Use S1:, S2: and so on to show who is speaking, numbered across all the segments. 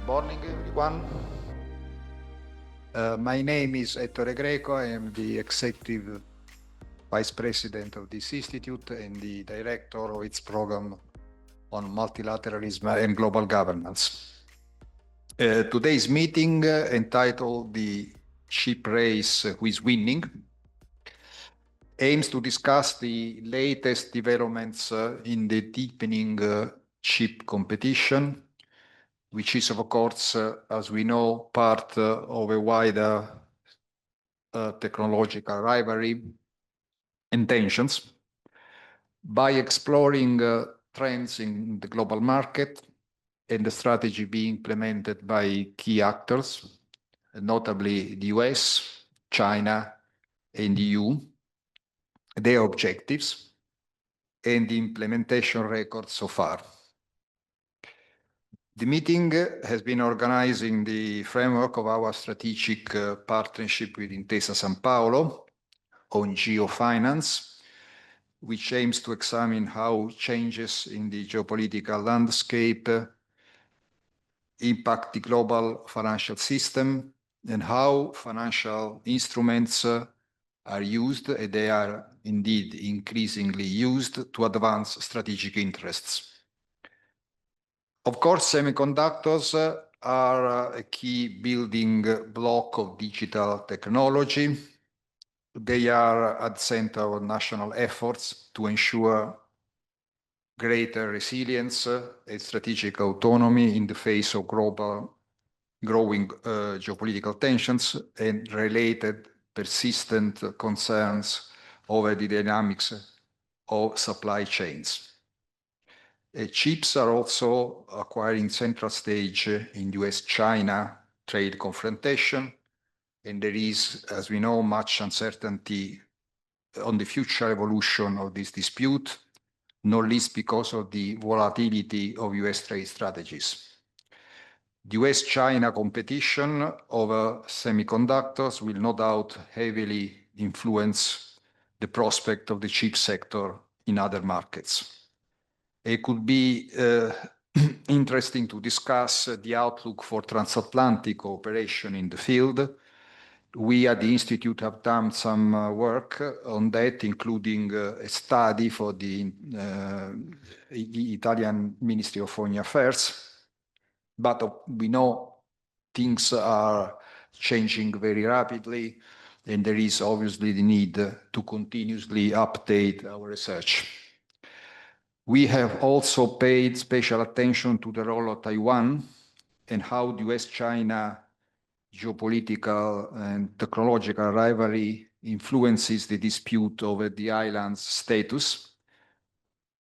S1: Good morning, everyone. My name is Ettore Greco. I am the Executive Vice President of this institute and the Director of its program on multilateralism and global governance. Today's meeting, entitled The Chip Race Who is Winning, aims to discuss the latest developments in the deepening chip competition, which is, of course, as we know, part of a wider technological rivalry and tensions, by exploring trends in the global market and the strategy being implemented by key actors, notably the US, China, and the EU, their objectives, and the implementation record so far. The meeting has been organized in the framework of our strategic partnership with Intesa Sanpaolo on geofinance, which aims to examine how changes in the geopolitical landscape impact the global financial system and how financial instruments are used, and they are indeed increasingly used to advance strategic interests. Of course, semiconductors are a key building block of digital technology. They are at the center of national efforts to ensure greater resilience and strategic autonomy in the face of growing geopolitical tensions and related persistent concerns over the dynamics of supply chains. Chips are also acquiring central stage in US-China trade confrontation, and there is, as we know, much uncertainty on the future evolution of this dispute, not least because of the volatility of US trade strategies. The US-China competition over semiconductors will no doubt heavily influence the prospect of the chip sector in other markets. It could be interesting to discuss the outlook for transatlantic cooperation in the field. We at the Institute have done some work on that, including a study for the Italian Ministry of Foreign Affairs. But we know things are changing very rapidly, and there is obviously the need to continuously update our research. We have also paid special attention to the role of Taiwan and how the US-China geopolitical and technological rivalry influences the dispute over the island's status.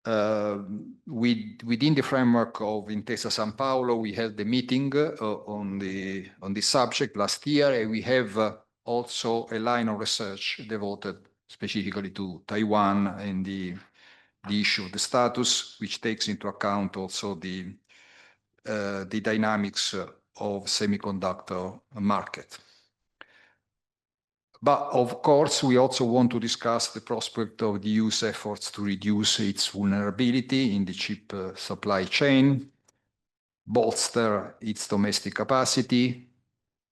S1: Within the framework of Intesa Sanpaolo, we held a meeting on this subject last year, and we have also a line of research devoted specifically to Taiwan and the issue of the status, which takes into account also the dynamics of semiconductor market. But of course, we also want to discuss the prospect of the EU's efforts to reduce its vulnerability in the chip supply chain, bolster its domestic capacity,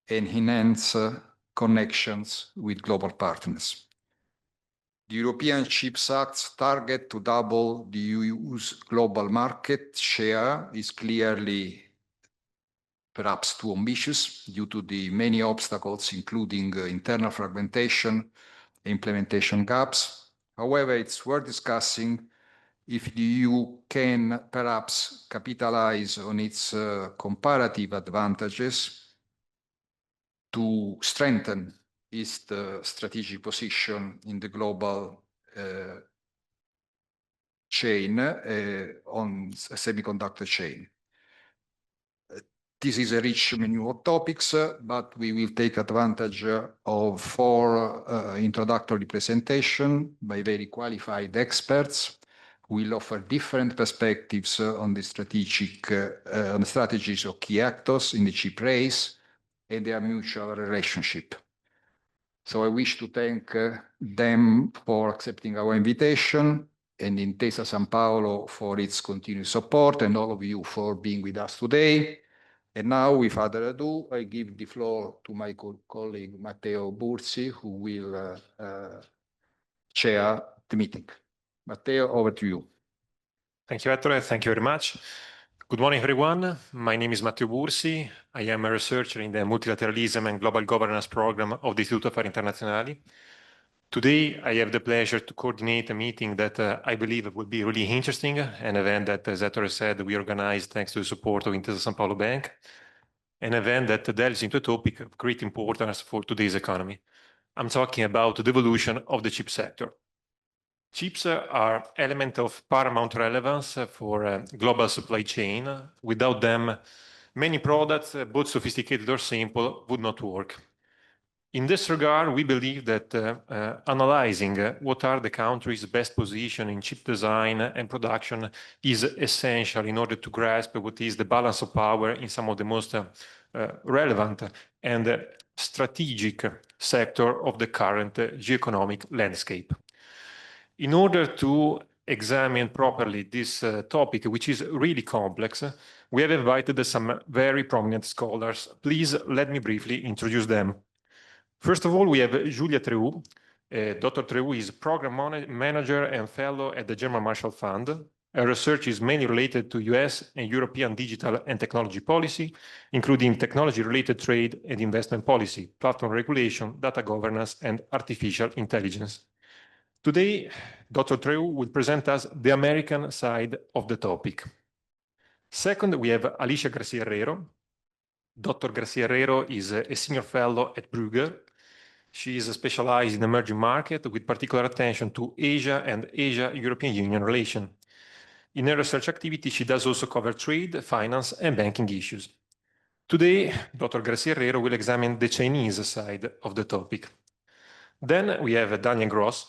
S1: and enhance connections with global partners. The European Chips Act's target to double the EU's global market share is clearly perhaps too ambitious due to the many obstacles, including internal fragmentation, implementation gaps. However, it's worth discussing if the EU can perhaps capitalize on its comparative advantages to strengthen its strategic position in the global chain, on a semiconductor chain. This is a rich menu of topics, but we will take advantage of 4 introductory presentations by very qualified experts who will offer different perspectives on the strategies of key actors in the chip race and their mutual relationship. So I wish to thank them for accepting our invitation, and Intesa Sanpaolo for its continued support, and all of you for being with us today. And now, with further ado, I give the floor to my colleague Matteo Bursi, who will chair the meeting. Matteo, over to you.
S2: Thank you, Ettore. Thank you very much. Good morning, everyone. My name is Matteo Bursi. I am a researcher in the Multilateralism and Global Governance program of the Istituto Affari Internazionali. Today, I have the pleasure to coordinate a meeting that I believe will be really interesting, an event that, as Ettore said, we organized thanks to the support of Intesa Sanpaolo Bank, an event that delves into a topic of great importance for today's economy. I'm talking about the evolution of the chip sector. Chips are elements of paramount relevance for global supply chain. Without them, many products, both sophisticated or simple, would not work. In this regard, we believe that analyzing what are the countries' best position in chip design and production is essential in order to grasp what is the balance of power in some of the most relevant and strategic sector of the current geoeconomic landscape. In order to examine properly this topic, which is really complex, we have invited some very prominent scholars. Please let me briefly introduce them. First of all, we have Julia Treu. Dr. Treu is program manager and fellow at the German Marshall Fund. Her research is mainly related to US and European digital and technology policy, including technology-related trade and investment policy, platform regulation, data governance, and artificial intelligence. Today, Dr. Treu will present us the American side of the topic. Second, we have Alicia Garcia-Herrero. Dr. Garcia-Herrero is a senior fellow at Brugger. She is specialized in emerging market with particular attention to Asia and Asia-European Union relation. In her research activity, she does also cover trade, finance, and banking issues. Today, Dr. Garcia-Herrero will examine the Chinese side of the topic. Then we have Daniel Gross.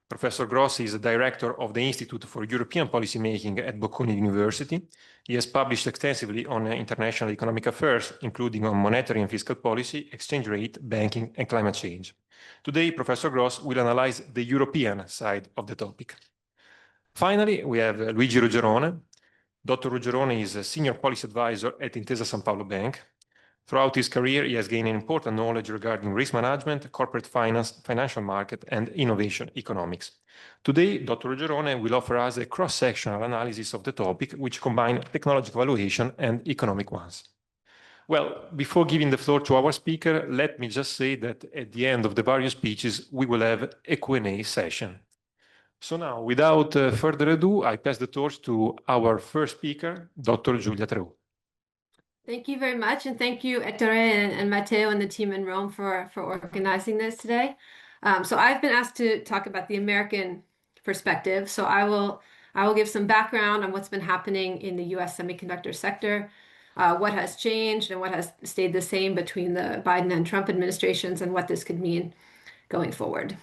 S2: Professor Gross is the director of the Institute for European Policymaking at Bocconi University. He has published extensively on international economic affairs, including on monetary and fiscal policy, exchange rate, banking, and climate change. Today, Professor Gross will analyze the European side of the topic. Finally, we have Luigi Ruggerone. Dr. Ruggerone is a senior policy advisor at Intesa Sanpaolo Bank. Throughout his career, he has gained important knowledge regarding risk management, corporate finance, financial market, and innovation economics. Today, Dr. Ruggerone will offer us a cross-sectional analysis of the topic, which combines technological evaluation and economic ones. Well, before giving the floor to our speaker, let me just say that at the end of the various speeches, we will have a Q&A session. So now, without further ado, I pass the torch to our first speaker, Dr. Julia Treu.
S3: Thank you very much, and thank you, Ettore and Matteo and the team in Rome for organizing this today. So I've been asked to talk about the American perspective. So I will give some background on what's been happening in the U.S. semiconductor sector, what has changed and what has stayed the same between the Biden and Trump administrations, and what this could mean going forward.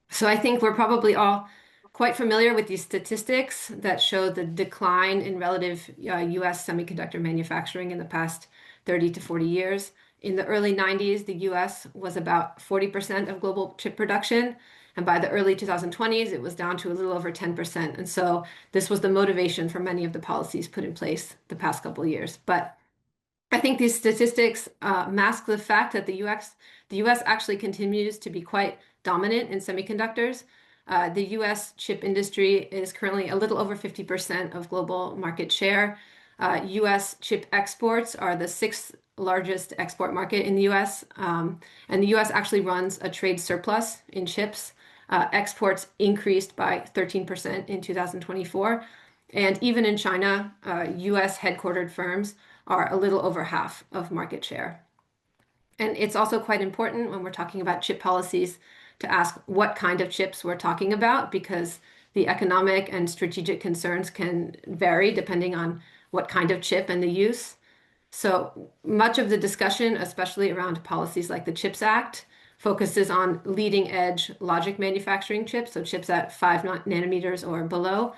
S3: So I think we're probably all quite familiar with these statistics that show the decline in relative U.S. semiconductor manufacturing in the past 30 to 40 years. In the early 90s, the U.S. was about 40% of global chip production. And by the early 2020s, it was down to a little over 10%. And so this was the motivation for many of the policies put in place the past couple of years. But I think these statistics mask the fact that the U.S. actually continues to be quite dominant in semiconductors. The U.S. chip industry is currently a little over 50% of global market share. U.S. chip exports are the sixth largest export market in the U.S. And the U.S. actually runs a trade surplus in chips. Exports increased by 13% in 2024. And even in China, U.S. headquartered firms are a little over half of market share. And it's also quite important when we're talking about chip policies to ask what kind of chips we're talking about, because the economic and strategic concerns can vary depending on what kind of chip and the use. So much of the discussion, especially around policies like the CHIPS Act, focuses on leading edge logic manufacturing chips, so chips at 5 nanometers or below.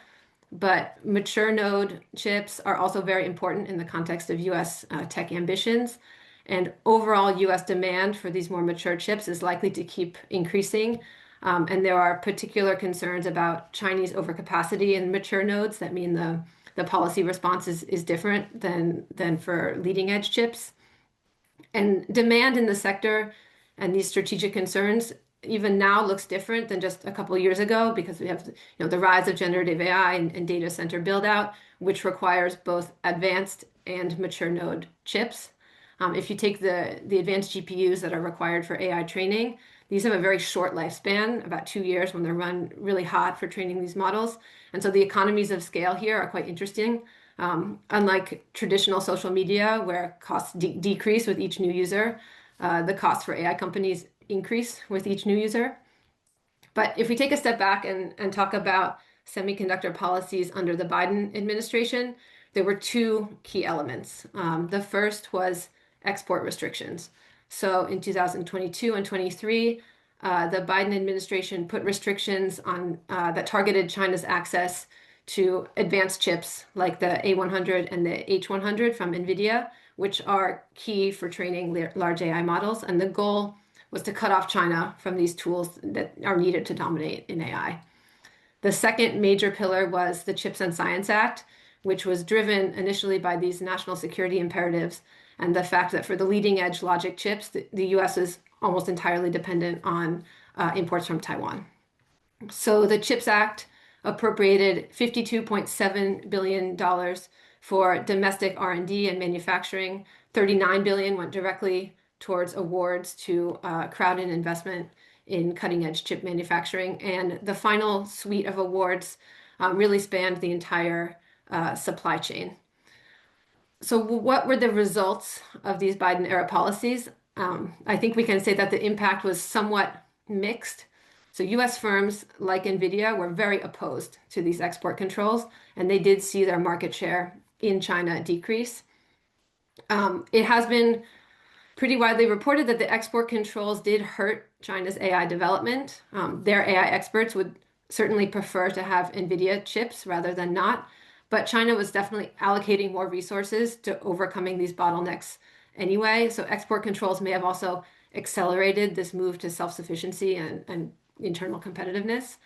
S3: But mature node chips are also very important in the context of US tech ambitions. And overall US demand for these more mature chips is likely to keep increasing. And there are particular concerns about Chinese overcapacity in mature nodes that mean the policy response is different than for leading edge chips. And demand in the sector and these strategic concerns even now looks different than just a couple of years ago because we have the rise of generative AI and data center build out, which requires both advanced and mature node chips. If you take the advanced GPUs that are required for AI training, these have a very short lifespan, about 2 years when they're run really hot for training these models. And so the economies of scale here are quite interesting. Unlike traditional social media, where costs decrease with each new user, the costs for AI companies increase with each new user. But if we take a step back and talk about semiconductor policies under the Biden administration, there were two key elements. The first was export restrictions. So in 2022 and 23, the Biden administration put restrictions on that targeted China's access to advanced chips like the A100 and the H100 from NVIDIA, which are key for training large AI models. And the goal was to cut off China from these tools that are needed to dominate in AI. The second major pillar was the Chips and Science Act, which was driven initially by these national security imperatives and the fact that for the leading edge logic chips, the US is almost entirely dependent on imports from Taiwan. So the CHIPS Act appropriated $52.7 billion for domestic R&D and manufacturing. $39 billion went directly towards awards to crowd in investment in cutting edge chip manufacturing. And the final suite of awards really spanned the entire supply chain. So what were the results of these Biden era policies? I think we can say that the impact was somewhat mixed. So US firms like NVIDIA were very opposed to these export controls, and they did see their market share in China decrease. It has been pretty widely reported that the export controls did hurt China's AI development. Their AI experts would certainly prefer to have NVIDIA chips rather than not, but China was definitely allocating more resources to overcoming these bottlenecks anyway. So export controls may have also accelerated this move to self-sufficiency and internal competitiveness.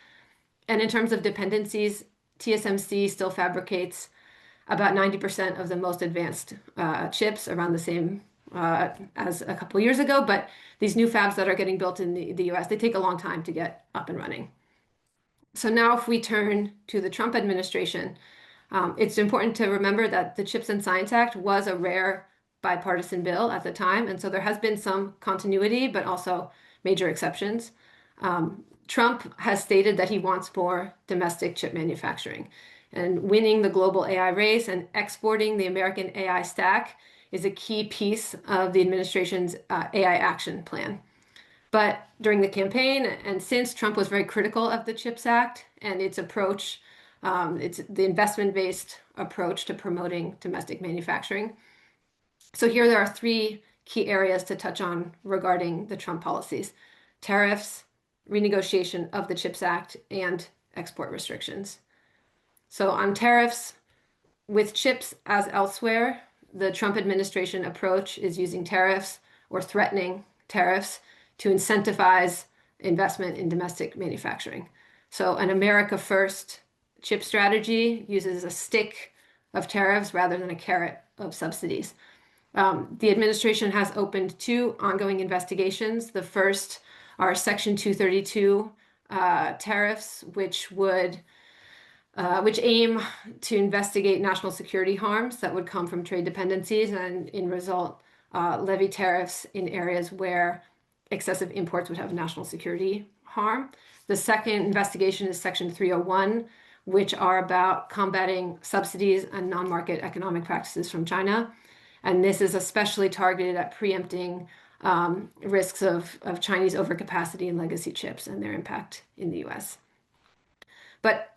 S3: And in terms of dependencies, TSMC still fabricates about 90% of the most advanced chips, around the same as a couple years ago. But these new fabs that are getting built in the US, they take a long time to get up and running. So now if we turn to the Trump administration, it's important to remember that the Chips and Science Act was a rare bipartisan bill at the time. And so there has been some continuity, but also major exceptions. Trump has stated that he wants more domestic chip manufacturing, and winning the global AI race and exporting the American AI stack is a key piece of the administration's AI action plan. But during the campaign and since, Trump was very critical of the CHIPS Act and its approach. It's the investment-based approach to promoting domestic manufacturing. So here there are three key areas to touch on regarding the Trump policies: tariffs, renegotiation of the CHIPS Act, and export restrictions. So on tariffs, with chips as elsewhere, the Trump administration approach is using tariffs or threatening tariffs to incentivize investment in domestic manufacturing. So an America First chip strategy uses a stick of tariffs rather than a carrot of subsidies. The administration has opened two ongoing investigations. The first are Section 232 tariffs, which aim to investigate national security harms that would come from trade dependencies and, in result, levy tariffs in areas where excessive imports would have national security harm. The second investigation is Section 301, which are about combating subsidies and non-market economic practices from China. And this is especially targeted at preempting risks of Chinese overcapacity in legacy chips and their impact in the US. But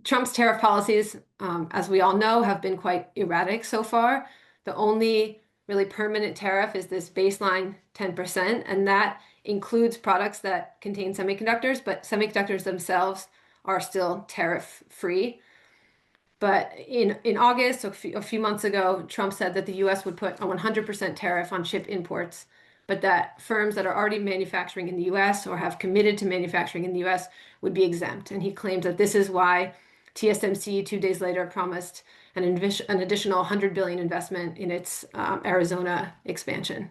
S3: Trump's tariff policies, as we all know, have been quite erratic so far. The only really permanent tariff is this baseline 10%, and that includes products that contain semiconductors, but semiconductors themselves are still tariff-free. But in August, so a few months ago, Trump said that the US would put a 100% tariff on chip imports, but that firms that are already manufacturing in the US or have committed to manufacturing in the US would be exempt. And he claimed that this is why TSMC 2 days later promised an additional 100 billion investment in its Arizona expansion.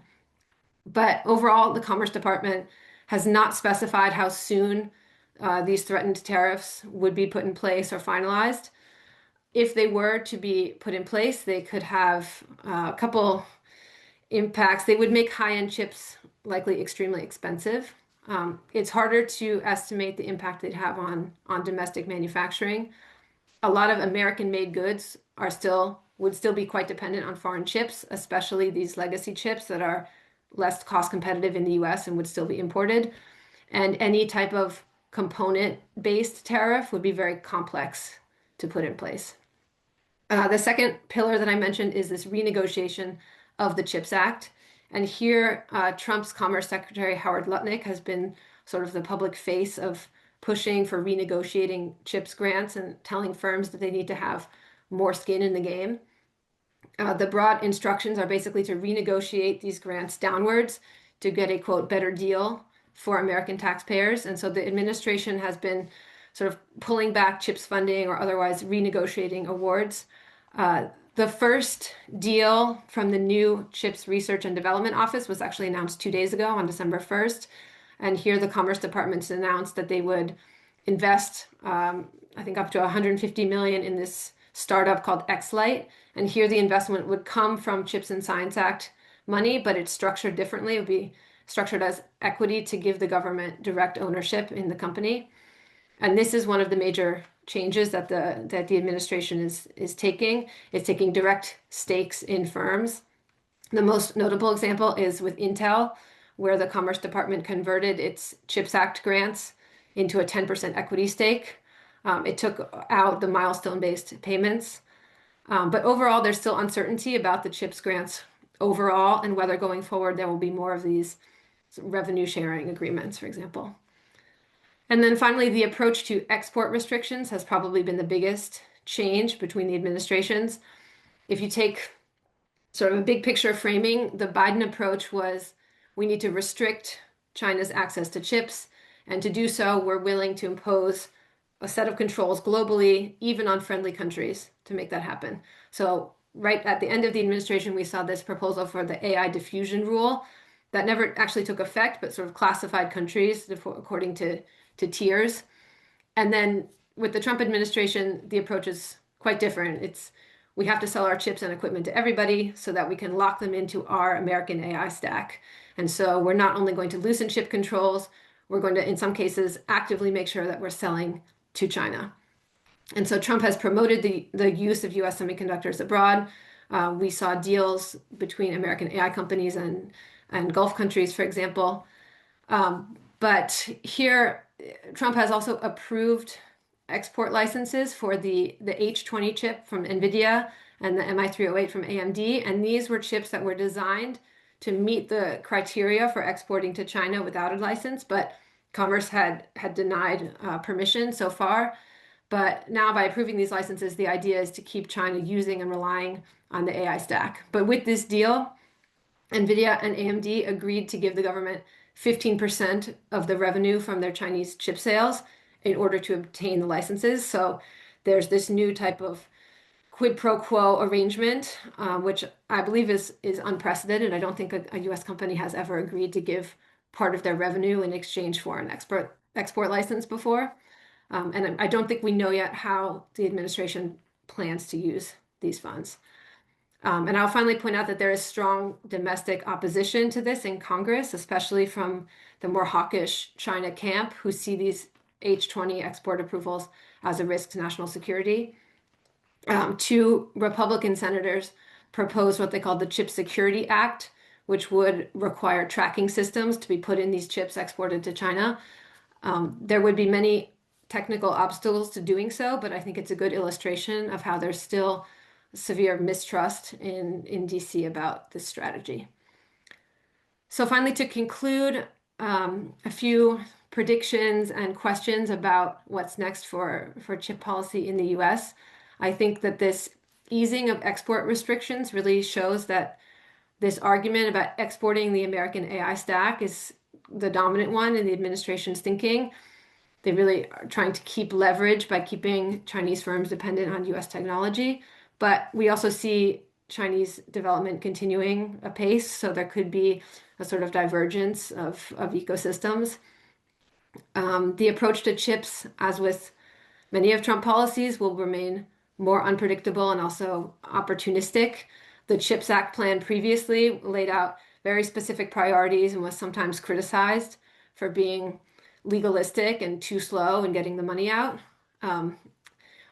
S3: But overall, the Commerce Department has not specified how soon these threatened tariffs would be put in place or finalized. If they were to be put in place, they could have a couple impacts. They would make high-end chips likely extremely expensive. It's harder to estimate the impact they'd have on domestic manufacturing. A lot of American-made goods would still be quite dependent on foreign chips, especially these legacy chips that are less cost competitive in the US and would still be imported. And any type of component-based tariff would be very complex to put in place. The second pillar that I mentioned is this renegotiation of the CHIPS Act. And here, Trump's Commerce Secretary Howard Lutnick has been sort of the public face of pushing for renegotiating CHIPS grants and telling firms that they need to have more skin in the game. The broad instructions are basically to renegotiate these grants downwards to get a, quote, better deal for American taxpayers. And so the administration has been sort of pulling back CHIPS funding or otherwise renegotiating awards. The first deal from the new CHIPS Research and Development Office was actually announced 2 days ago on December 1st. And here the Commerce Department announced that they would invest, I think, up to 150 million in this startup called XLite. And here the investment would come from CHIPS and Science Act money, but it's structured differently. It would be structured as equity to give the government direct ownership in the company. And this is one of the major changes that the administration is taking. It's taking direct stakes in firms. The most notable example is with Intel, where the Commerce Department converted its CHIPS Act grants into a 10% equity stake. It took out the milestone-based payments. But overall, there's still uncertainty about the CHIPS grants overall and whether going forward there will be more of these revenue sharing agreements, for example. And then finally, the approach to export restrictions has probably been the biggest change between the administrations. If you take sort of a big picture framing, the Biden approach was we need to restrict China's access to chips, and to do so, we're willing to impose a set of controls globally, even on friendly countries, to make that happen. So right at the end of the administration, we saw this proposal for the AI diffusion rule that never actually took effect, but sort of classified countries according to tiers. And then with the Trump administration, the approach is quite different. We have to sell our chips and equipment to everybody so that we can lock them into our American AI stack. And so we're not only going to loosen chip controls, we're going to, in some cases, actively make sure that we're selling to China. And so Trump has promoted the use of US semiconductors abroad. We saw deals between American AI companies and Gulf countries, for example. But here, Trump has also approved export licenses for the H20 chip from NVIDIA and the MI308 from AMD. And these were chips that were designed to meet the criteria for exporting to China without a license, but Commerce had denied permission so far. But now by approving these licenses, the idea is to keep China using and relying on the AI stack. But with this deal, NVIDIA and AMD agreed to give the government 15% of the revenue from their Chinese chip sales in order to obtain the licenses. So there's this new type of quid pro quo arrangement, which I believe is unprecedented. I don't think a US company has ever agreed to give part of their revenue in exchange for an export license before. And I don't think we know yet how the administration plans to use these funds. And I'll finally point out that there is strong domestic opposition to this in Congress, especially from the more hawkish China camp, who see these H20 export approvals as a risk to national security. 2 Republican senators proposed what they call the Chip Security Act, which would require tracking systems to be put in these chips exported to China. There would be many technical obstacles to doing so, but I think it's a good illustration of how there's still severe mistrust in DC about this strategy. So finally, to conclude, a few predictions and questions about what's next for chip policy in the US. I think that this easing of export restrictions really shows that this argument about exporting the American AI stack is the dominant one in the administration's thinking. they really are trying to keep leverage by keeping Chinese firms dependent on US technology. But we also see Chinese development continuing apace, so there could be a sort of divergence of ecosystems. The approach to chips, as with many of Trump policies, will remain more unpredictable and also opportunistic. The CHIPS Act plan previously laid out very specific priorities and was sometimes criticized for being legalistic and too slow in getting the money out.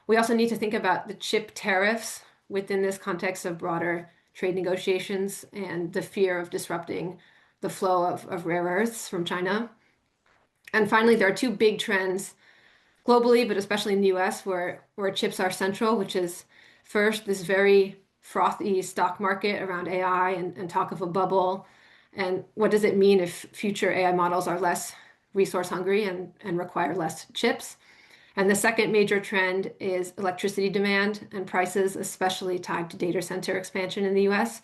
S3: We also need to think about the chip tariffs within this context of broader trade negotiations and the fear of disrupting the flow of rare earths from China. And finally, there are two big trends globally, but especially in the US, where chips are central, which is first, this very frothy stock market around AI and talk of a bubble. And what does it mean if future AI models are less resource hungry and require less chips? And the second major trend is electricity demand and prices, especially tied to data center expansion in the US.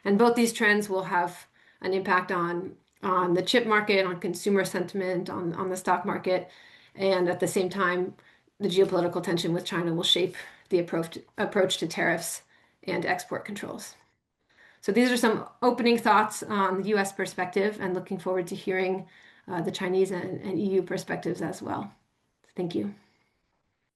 S3: And both these trends will have an impact on the chip market, on consumer sentiment, on the stock market. And at the same time, the geopolitical tension with China will shape the approach to tariffs and export controls. So these are some opening thoughts on the US perspective, and looking forward to hearing the Chinese and EU perspectives as well. Thank you.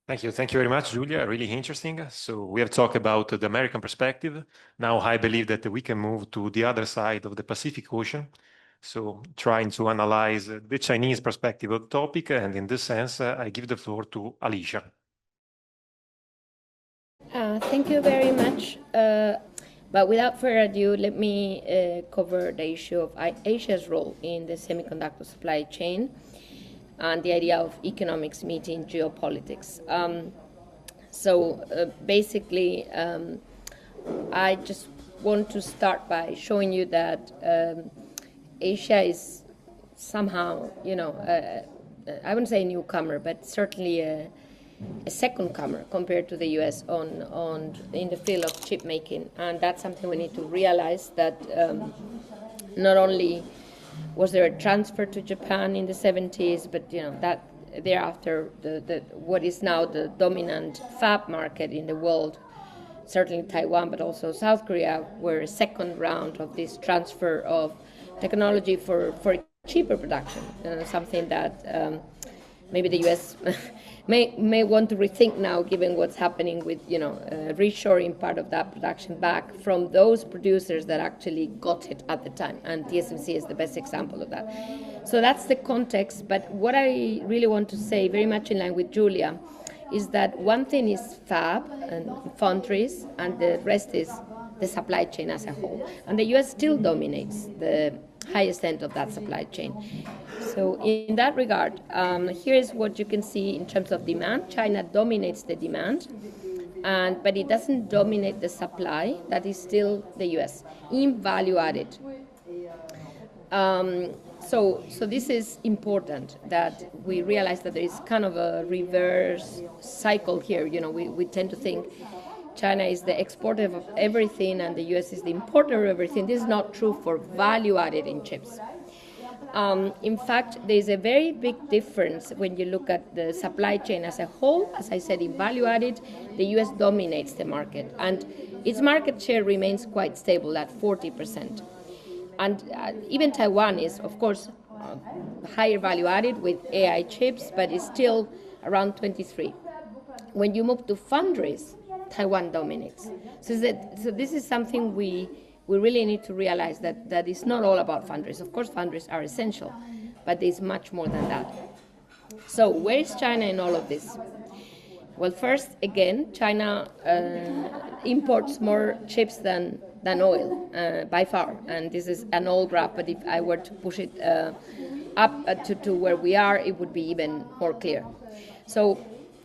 S2: Thank you. Thank you very much, Julia. Really interesting. So we have talked about the American perspective. Now I believe that we can move to the other side of the Pacific Ocean. So trying to analyze the Chinese perspective of the topic. And in this sense, I give the floor to Alicia.
S4: Thank you very much. But without further ado, let me cover the issue of Asia's role in the semiconductor supply chain and the idea of economics meeting geopolitics. Basically, I just want to start by showing you that Asia is somehow, I wouldn't say a newcomer, but certainly a second-comer compared to the U.S. in the field of chip making, and that's something we need to realize, that not only was there a transfer to Japan in the 70s, but that thereafter what is now the dominant fab market in the world, certainly Taiwan, but also South Korea, were a second round of this transfer of technology for cheaper production, something that maybe the U.S. may want to rethink now, given what's happening with reshoring part of that production back from those producers that actually got it at the time, and TSMC is the best example of that. So that's the context. But what I really want to say, very much in line with Julia, is that one thing is fab and foundries, and the rest is the supply chain as a whole. And the U.S. still dominates the highest end of that supply chain. So in that regard, here is what you can see in terms of demand. China dominates the demand, but it doesn't dominate the supply. That is still the U.S. in value added. So this is important, that we realize that there is kind of a reverse cycle here. We tend to think China is the exporter of everything and the U.S. is the importer of everything. This is not true for value added in chips. In fact, there's a very big difference when you look at the supply chain as a whole. As I said, in value added, the U.S. dominates the market, and its market share remains quite stable at 40%. And even Taiwan is, of course, higher value added with AI chips, but is still around 23%. When you move to foundries, Taiwan dominates. So this is something we really need to realize, that it's not all about foundries. Of course, foundries are essential, but there's much more than that. So where is China in all of this? Well, first, again, China imports more chips than oil, by far. And this is an old graph, but if I were to push it up to where we are, it would be even more clear. So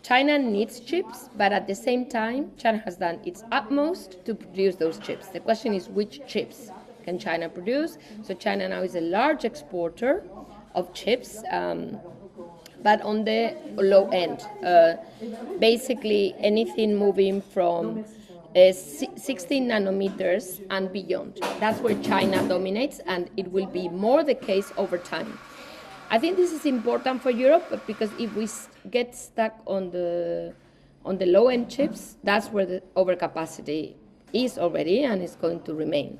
S4: China needs chips, but at the same time, China has done its utmost to produce those chips. The question is, which chips can China produce? So China now is a large exporter of chips, but on the low end. Basically, anything moving from 16 nanometers and beyond. That's where China dominates, and it will be more the case over time. I think this is important for Europe because if we get stuck on the low-end chips, that's where the overcapacity is already and is going to remain.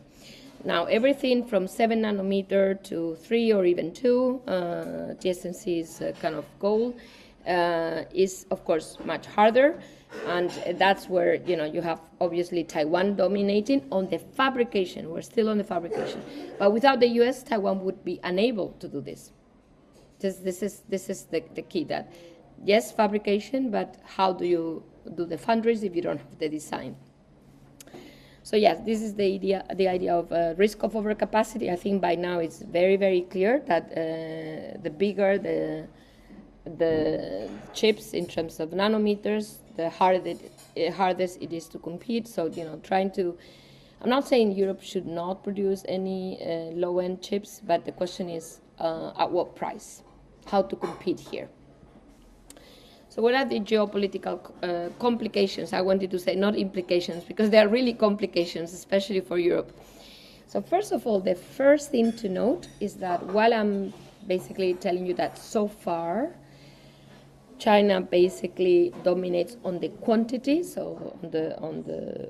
S4: Now, everything from 7 nanometer to 3 or even 2, TSMC's kind of goal, is of course much harder, and that's where you have obviously Taiwan dominating on the fabrication. We're still on the fabrication, but without the US, Taiwan would be unable to do this. This is the key, that yes, fabrication, but how do you do the foundries if you don't have the design? So yes, this is the idea of risk of overcapacity. I think by now it's very, very clear that the bigger the chips in terms of nanometers, the hardest it is to compete. So trying to, I'm not saying Europe should not produce any low-end chips, but the question is at what price, how to compete here. So what are the geopolitical complications? I wanted to say not implications, because they are really complications, especially for Europe. So first of all, the first thing to note is that while I'm basically telling you that so far China basically dominates on the quantity, so on the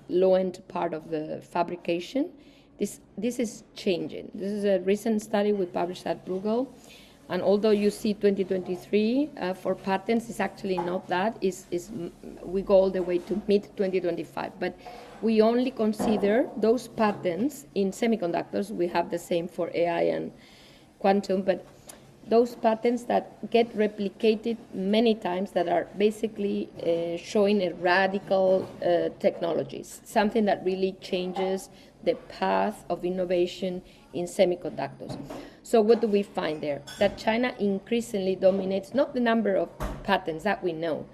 S4: low-end part of the fabrication, this is changing. This is a recent study we published at Bruegel. And although you see 2023 for patents, it's actually not that. We go all the way to mid-2025. But we only consider those patents in semiconductors. We have the same for AI and quantum, but those patents that get replicated many times, that are basically showing a radical technologies, something that really changes the path of innovation in semiconductors. So what do we find there? That China increasingly dominates not the number of patents that we know,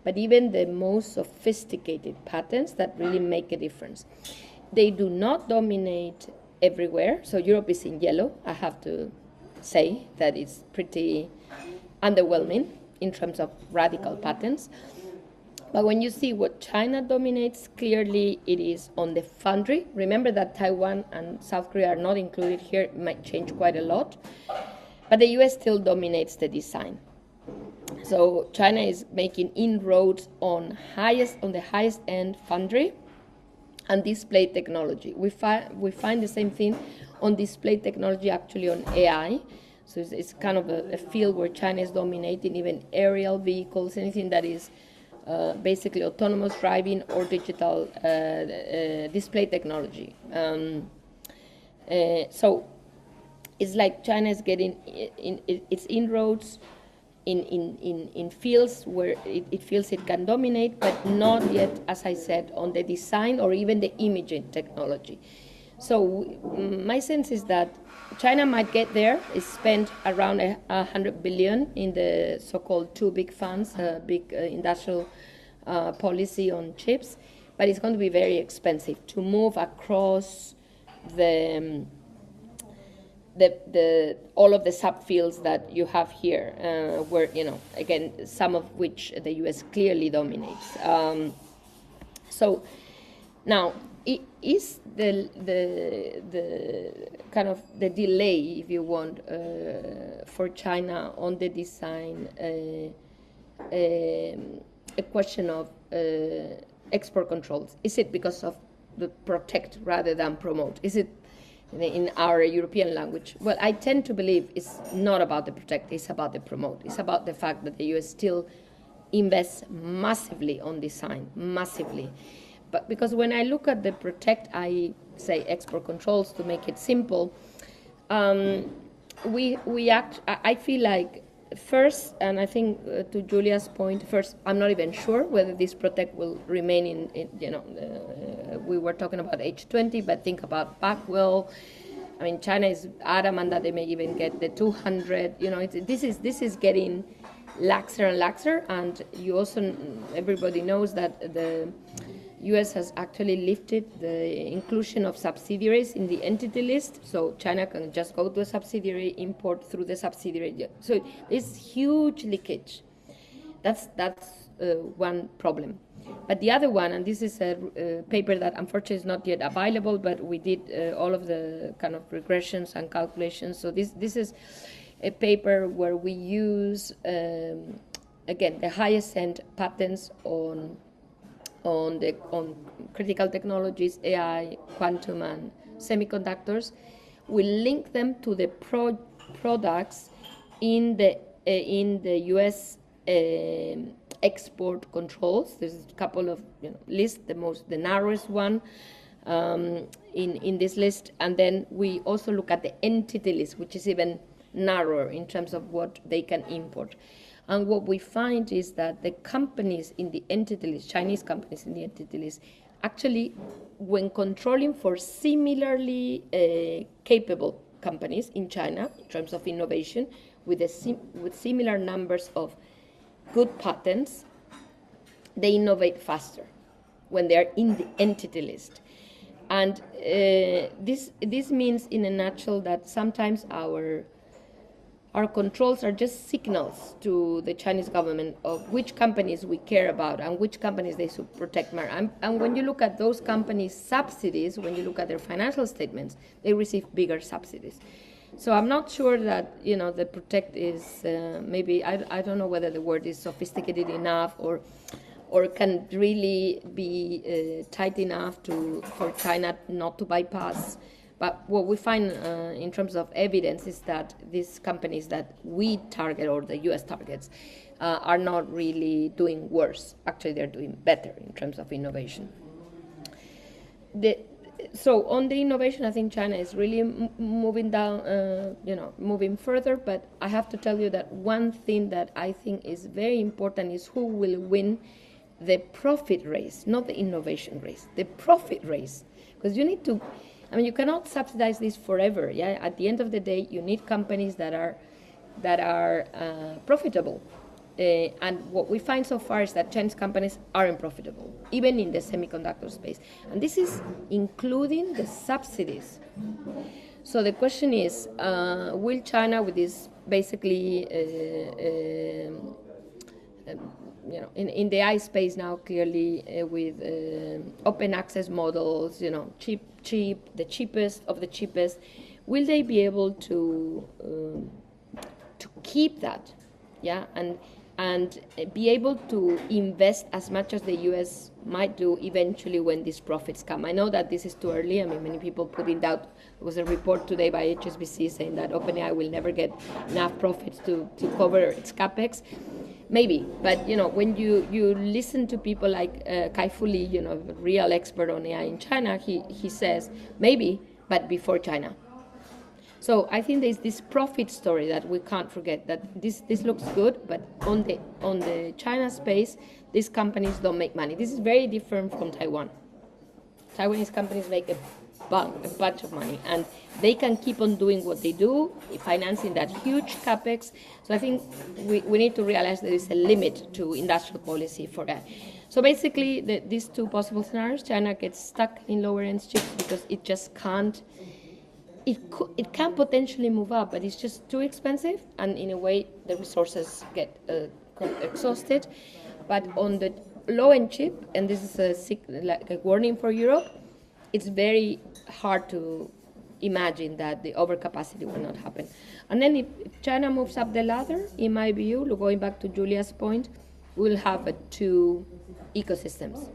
S4: but even the most sophisticated patents that really make a difference. They do not dominate everywhere. So Europe is in yellow. I have to say that it's pretty underwhelming in terms of radical patents. But when you see what China dominates, clearly it is on the foundry. Remember that Taiwan and South Korea are not included here. It might change quite a lot. But the US still dominates the design. So China is making inroads on the highest end foundry and display technology. We find the same thing on display technology, actually on AI. So it's kind of a field where China is dominating, even aerial vehicles, anything that is basically autonomous driving or digital display technology. So it's like China is getting its inroads in fields where it feels it can dominate, but not yet, as I said, on the design or even the imaging technology. So my sense is that China might get there. It's spent around 100 billion in the so-called two big funds, big industrial policy on chips, but it's going to be very expensive to move across the all of the subfields that you have here, where again, some of which the U.S. clearly dominates. So now, is the kind of the delay, if you want, for China on the design a question of export controls? Is it because of the protect rather than promote? Is it in our European language? Well, I tend to believe it's not about the protect, it's about the promote. It's about the fact that the US still invests massively on design, massively. But because when I look at the protect, I say export controls to make it simple, I feel like first, and I think to Julia's point, first, I'm not even sure whether this protect will remain we were talking about H20, but think about Backwell. I mean, China is adamant that they may even get the 200. This is getting laxer and laxer, and everybody knows that the US has actually lifted the inclusion of subsidiaries in the entity list, so China can just go to a subsidiary, import through the subsidiary. So it's huge leakage. That's one problem. But the other one, and this is a paper that unfortunately is not yet available, but we did all of the kind of regressions and calculations. So this is a paper where we use, again, the highest end patents on critical technologies, AI, quantum, and semiconductors. We link them to the products in the U.S. Export controls. There's a couple of lists, the narrowest one in this list, and then we also look at the entity list, which is even narrower in terms of what they can import. And what we find is that the companies in the entity list, Chinese companies in the entity list, actually, when controlling for similarly capable companies in China in terms of innovation, with similar numbers of good patents, they innovate faster when they are in the entity list. And this means, in a nutshell, that sometimes our controls are just signals to the Chinese government of which companies we care about and which companies they should protect more. And when you look at those companies' subsidies, when you look at their financial statements, they receive bigger subsidies. So I'm not sure that the protect is maybe I don't know whether the word is sophisticated enough or can really be tight enough for China not to bypass. But what we find in terms of evidence is that these companies that we target, or the U.S. targets, are not really doing worse. Actually, they're doing better in terms of innovation. So on the innovation, I think China is really moving down, moving further. But I have to tell you that one thing that I think is very important is who will win the profit race, not the innovation race, the profit race. Because you need to, you cannot subsidize this forever. Yeah, at the end of the day, you need companies that are profitable. And what we find so far is that Chinese companies aren't profitable, even in the semiconductor space. And this is including the subsidies. So the question is, will China, with this basically, in the AI space now, clearly with open access models, cheap, the cheapest of the cheapest, will they be able to keep that? Yeah, and be able to invest as much as the U.S. might do eventually when these profits come. I know that this is too early. Many people put in doubt. There was a report today by HSBC saying that OpenAI will never get enough profits to cover its capex. Maybe, but when you listen to people like Kai-Fu Lee, a real expert on AI in China, he says maybe, but before China. So I think there's this profit story that we can't forget, that this looks good, but on the China space, these companies don't make money. This is very different from Taiwan. Taiwanese companies make a bunch of money, and they can keep on doing what they do, financing that huge capex. So I think we need to realize there is a limit to industrial policy for that. So basically, these two possible scenarios: China gets stuck in lower-end chips because it just can't. It can potentially move up, but it's just too expensive, and in a way, the resources get exhausted. But on the low-end chip, and this is like a warning for Europe, it's very hard to imagine that the overcapacity will not happen. And then if China moves up the ladder, in my view, going back to Julia's point, we'll have two ecosystems,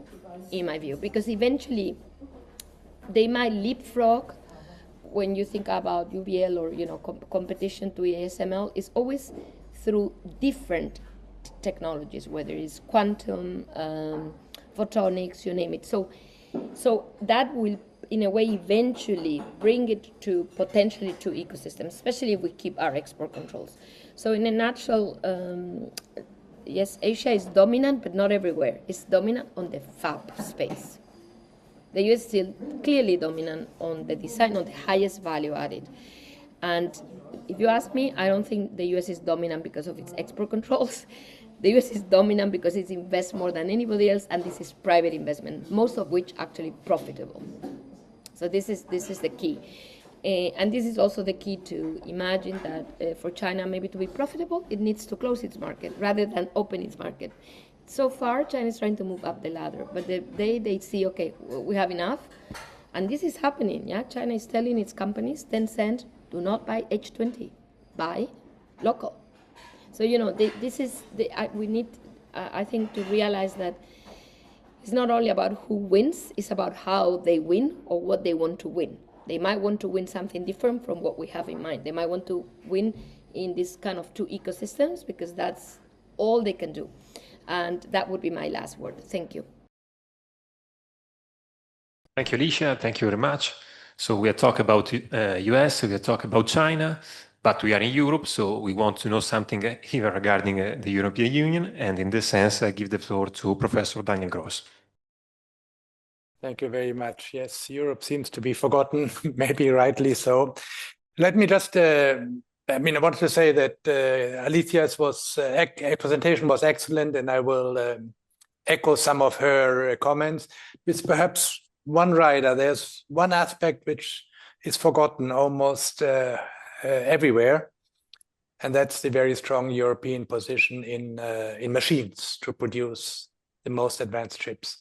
S4: in my view, because eventually they might leapfrog. When you think about UBL or competition to ASML, is always through different technologies, whether it's quantum, photonics, you name it. So that will, in a way, eventually bring it to potentially two ecosystems, especially if we keep our export controls. So in a nutshell, yes, Asia is dominant, but not everywhere. It's dominant on the fab space. The US is still clearly dominant on the design, on the highest value added. And if you ask me, I don't think the US is dominant because of its export controls. The US is dominant because it invests more than anybody else, and this is private investment, most of which actually profitable. So this is the key. And this is also the key to imagine that for China maybe to be profitable, it needs to close its market rather than open its market. so far, China is trying to move up the ladder, but the day they see, okay, we have enough, and this is happening, yeah? China is telling its companies, Tencent, do not buy H20, buy local. So, you know, we need, I think, to realize that it's not only about who wins, it's about how they win or what they want to win. They might want to win something different from what we have in mind. They might want to win in this kind of two ecosystems because that's all they can do. And that would be my last word. Thank you.
S2: Thank you, Alicia. Thank you very much. So we are talking about US, we are talking about China, but we are in Europe, so we want to know something here regarding the European Union. And in this sense, I give the floor to Professor Daniel Gross.
S5: Thank you very much. Yes, Europe seems to be forgotten, maybe rightly so. Let me just, I wanted to say that Alicia's presentation was excellent, and I will echo some of her comments. With perhaps one rider, there's one aspect which is forgotten almost everywhere, and that's the very strong European position in machines to produce the most advanced chips.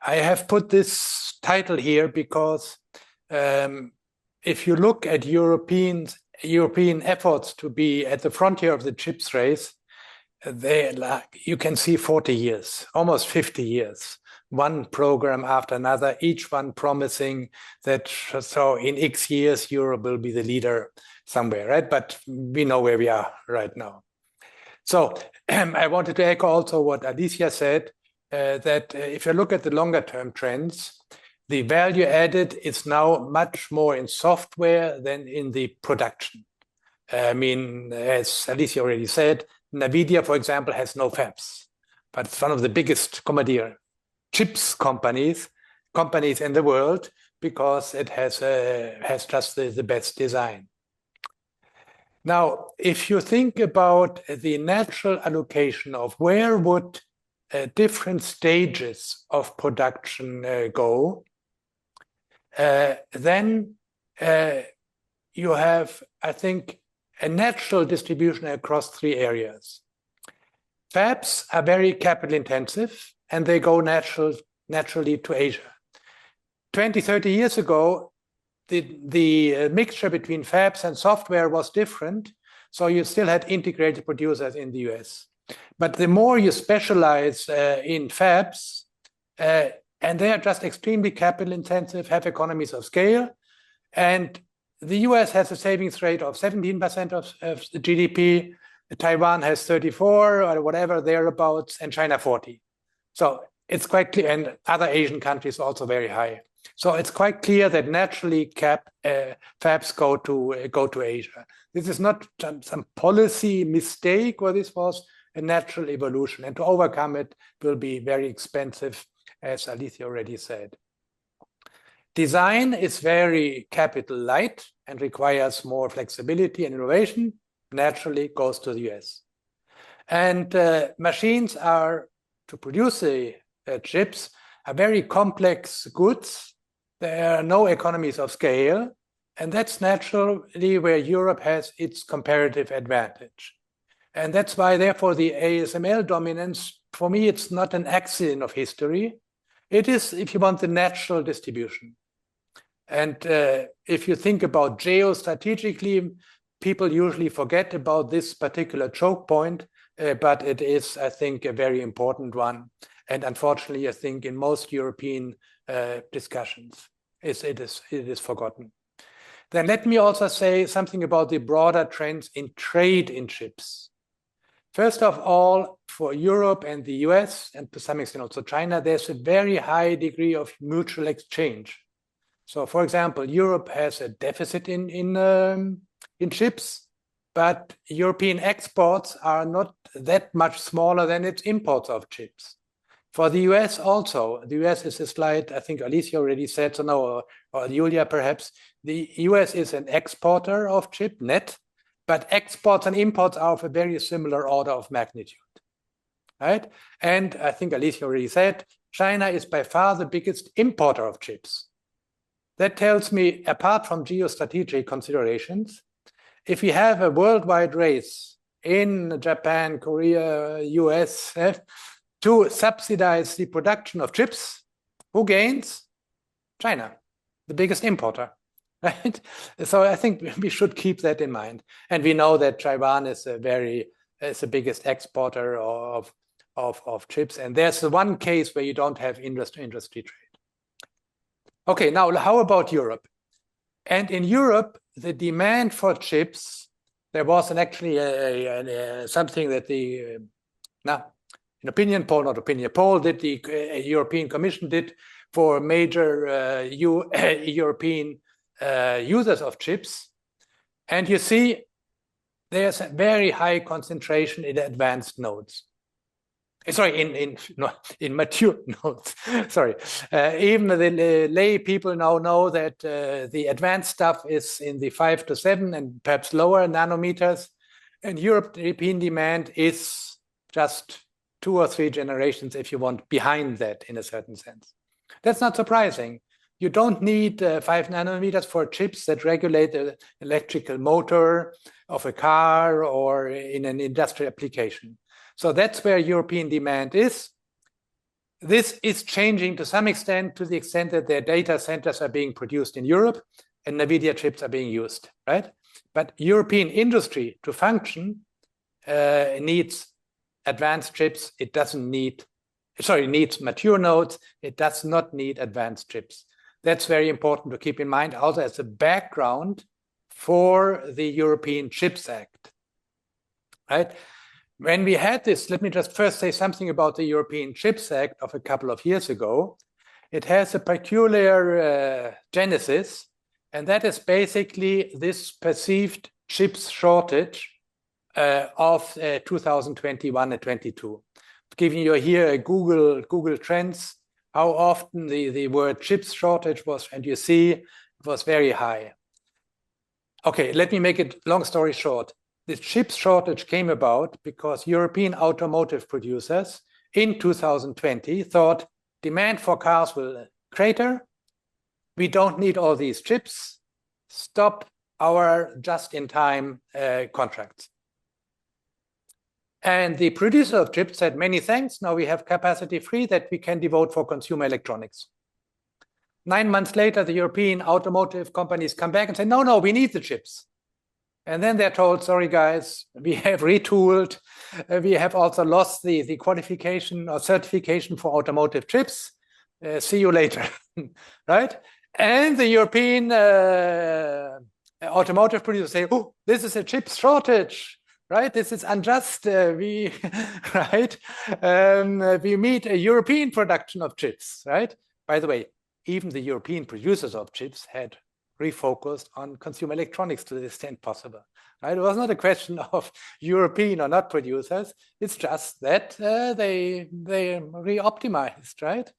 S5: I have put this title here because if you look at European efforts to be at the frontier of the chips race, you can see 40 years, almost 50 years, one program after another, each one promising that so in X years Europe will be the leader somewhere, right? But we know where we are right now. So I wanted to echo also what Alicia said, that if you look at the longer term trends, the value added is now much more in software than in the production. As Alicia already said, NVIDIA, for example, has no fabs, but it's one of the biggest chips companies in the world because it has just the best design. Now, if you think about the natural allocation of where would different stages of production go, then you have, I think, a natural distribution across three areas. Fabs are very capital intensive and they go naturally to Asia. 20, 30 years ago, the mixture between fabs and software was different. So you still had integrated producers in the US. But the more you specialize in fabs, and they are just extremely capital intensive, have economies of scale, and the US has a savings rate of 17% of the GDP, Taiwan has 34 or whatever thereabouts, and China 40. So it's quite clear, and other Asian countries also very high. So it's quite clear that naturally fabs go to Asia. This is not some policy mistake, or this was a natural evolution, and to overcome it will be very expensive, as Alicia already said. Design is very capital light and requires more flexibility and innovation, naturally goes to the US. And machines are, to produce the chips, are very complex goods. There are no economies of scale, and that's naturally where Europe has its comparative advantage. And that's why, therefore, the ASML dominance, for me, it's not an accident of history. It is, if you want, the natural distribution. And if you think about geostrategically, people usually forget about this particular choke point, but it is, I think, a very important one. And unfortunately, I think in most European discussions, it is forgotten. Then let me also say something about the broader trends in trade in chips. First of all, for Europe and the US, and to some extent also China, there's a very high degree of mutual exchange. So, for example, Europe has a deficit in chips, but European exports are not that much smaller than its imports of chips. For the US also, the US is a slide, I think Alicia already said, so no, or Julia perhaps, the US is an exporter of chip net, but exports and imports are of a very similar order of magnitude, right? And I think Alicia already said, China is by far the biggest importer of chips. That tells me, apart from geostrategic considerations, if we have a worldwide race in Japan, Korea, US, to subsidize the production of chips. Who gains? China, the biggest importer, right? So I think we should keep that in mind. And we know that Taiwan is the biggest exporter of chips. And there's the one case where you don't have industry trade. Okay, now how about Europe? And in Europe, the demand for chips, there was actually something that an opinion poll that the European Commission did for major European users of chips. And you see there's a very high concentration in advanced nodes. Sorry, in mature nodes. Sorry, even the lay people now know that the advanced stuff is in the 5 to 7 and perhaps lower nanometers, and European demand is just 2 or 3 generations, if you want, behind that in a certain sense. That's not surprising. You don't need 5 nanometers for chips that regulate the electrical motor of a car or in an industrial application. So that's where European demand is. This is changing to some extent, to the extent that their data centers are being produced in Europe and NVIDIA chips are being used, right? But European industry to function needs advanced chips. It doesn't need, sorry, it needs mature nodes. It does not need advanced chips. That's very important to keep in mind also as a background for the European Chips Act, right? When we had this, let me just first say something about the European Chips Act of a couple of years ago. It has a peculiar genesis, and that is basically this perceived chips shortage of 2021 and 22. Giving you here a Google Trends, how often the word chips shortage was, and you see it was very high. Okay, let me make it long story short. This chip shortage came about because European automotive producers in 2020 thought demand for cars will crater. We don't need all these chips. Stop our just-in-time contracts. And the producer of chips said, many thanks. Now we have capacity free that we can devote for consumer electronics. 9 months later, the European automotive companies come back and say, no, we need the chips. And then they're told, sorry, guys, we have retooled. We have also lost the qualification or certification for automotive chips. See you later, right? And the European automotive producers say, oh, this is a chips shortage, right? This is unjust. We meet a European production of chips, right? By the way, even the European producers of chips had refocused on consumer electronics to the extent possible. Right? It was not a question of European or not producers. It's just that they re-optimized, right?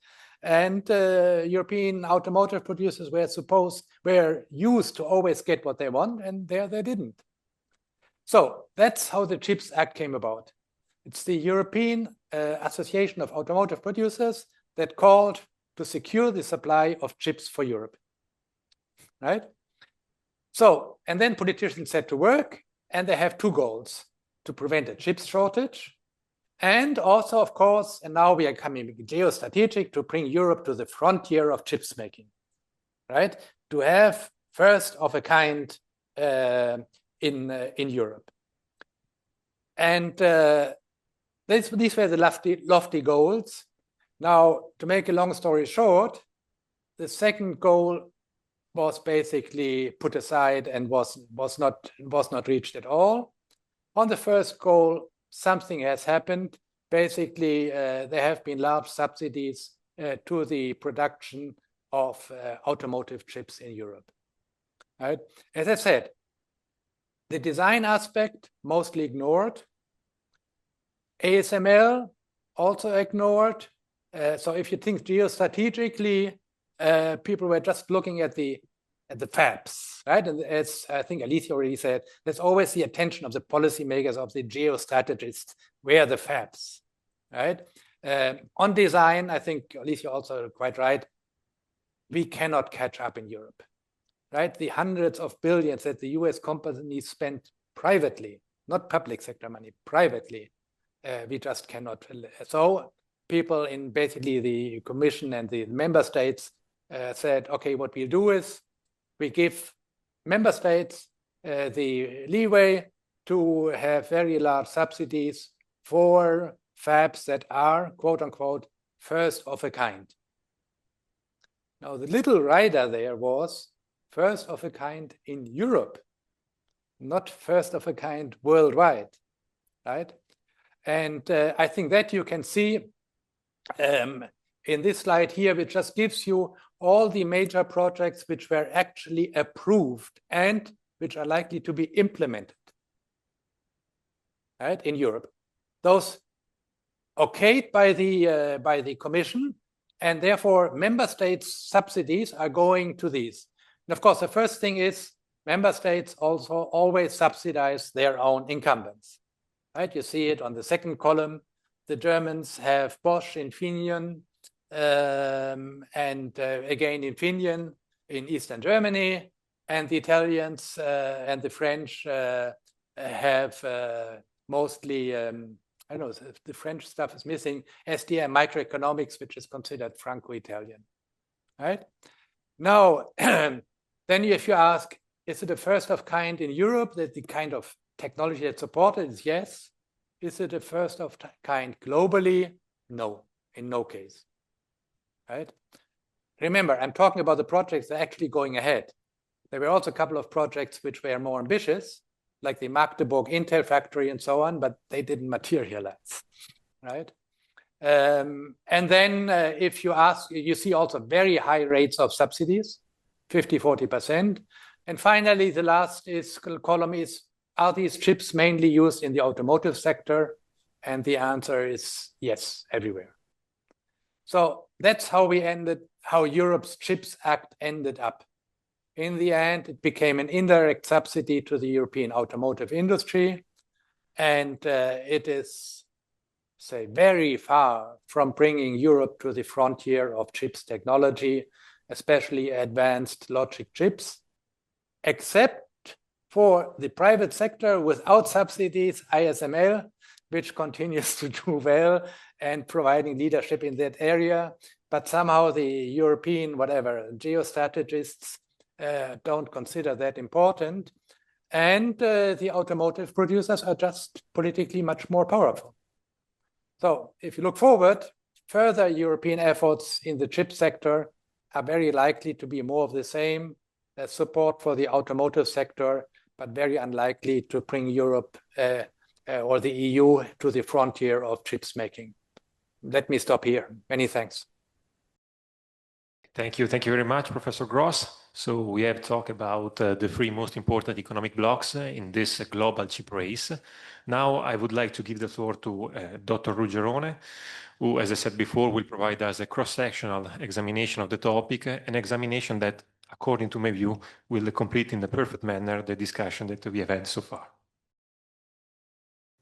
S5: And European automotive producers were used to always get what they want, and there they didn't. So that's how the Chips Act came about. It's the European Association of Automotive Producers that called to secure the supply of chips for Europe. Right? So, and then politicians set to work, and they have 2 goals: to prevent a chips shortage, and also, of course, and now we are coming geostrategic, to bring Europe to the frontier of chips making, right? To have first of a kind in Europe. And these were the lofty goals. Now, to make a long story short, the second goal was basically put aside and was not reached at all. On the first goal, something has happened. Basically, there have been large subsidies to the production of automotive chips in Europe. Right? As I said, the design aspect mostly ignored. ASML also ignored. So if you think geostrategically, people were just looking at the fabs, right? And as I think Alicia already said, there's always the attention of the policymakers, of the geostrategists, where are the fabs, right? On design, I think Alicia also quite right, we cannot catch up in Europe, right? The hundreds of billions that the US companies spend privately, not public sector money, privately, we just cannot. So people in basically the Commission and the member states said, okay, what we'll do is we give member states the leeway to have very large subsidies for fabs that are, quote unquote, first of a kind. Now, the little rider there was first of a kind in Europe, not first of a kind worldwide, right? And I think that you can see in this slide here, which just gives you all the major projects which were actually approved and which are likely to be implemented, right, in Europe. Those okayed by the Commission, and therefore member states' subsidies are going to these. And of course, the first thing is member states also always subsidize their own incumbents, right? You see it on the second column. The Germans have Bosch, Infineon, and again Infineon in Eastern Germany, and the Italians and the French have mostly, I don't know, the French stuff is missing, SDM microeconomics, which is considered Franco-Italian, right? Now, then if you ask, is it a first of kind in Europe, that the kind of technology that's supported is yes. Is it a first of kind globally? No, in no case, right? Remember, I'm talking about the projects that are actually going ahead. There were also a couple of projects which were more ambitious, like the Magdeburg Intel factory and so on, but they didn't materialize, right? And then if you ask, you see also very high rates of subsidies, 50, 40%. And finally, the last column is, are these chips mainly used in the automotive sector? And the answer is yes, everywhere. So that's how how Europe's CHIPS Act ended up. In the end, it became an indirect subsidy to the European automotive industry. And it is, say, very far from bringing Europe to the frontier of chips technology, especially advanced logic chips, except for the private sector without subsidies, ISML, which continues to do well and providing leadership in that area. But somehow the European, geostrategists don't consider that important. And the automotive producers are just politically much more powerful. So if you look forward, further European efforts in the chip sector are very likely to be more of the same, support for the automotive sector, but very unlikely to bring Europe or the EU to the frontier of chips making. Let me stop here. Many thanks.
S2: Thank you. Thank you very much, Professor Gross. So we have talked about the three most important economic blocks in this global chip race. Now I would like to give the floor to Dr. Ruggerone, who, as I said before, will provide us a cross-sectional examination of the topic, an examination that, according to my view, will complete in the perfect manner the discussion that we have had so far.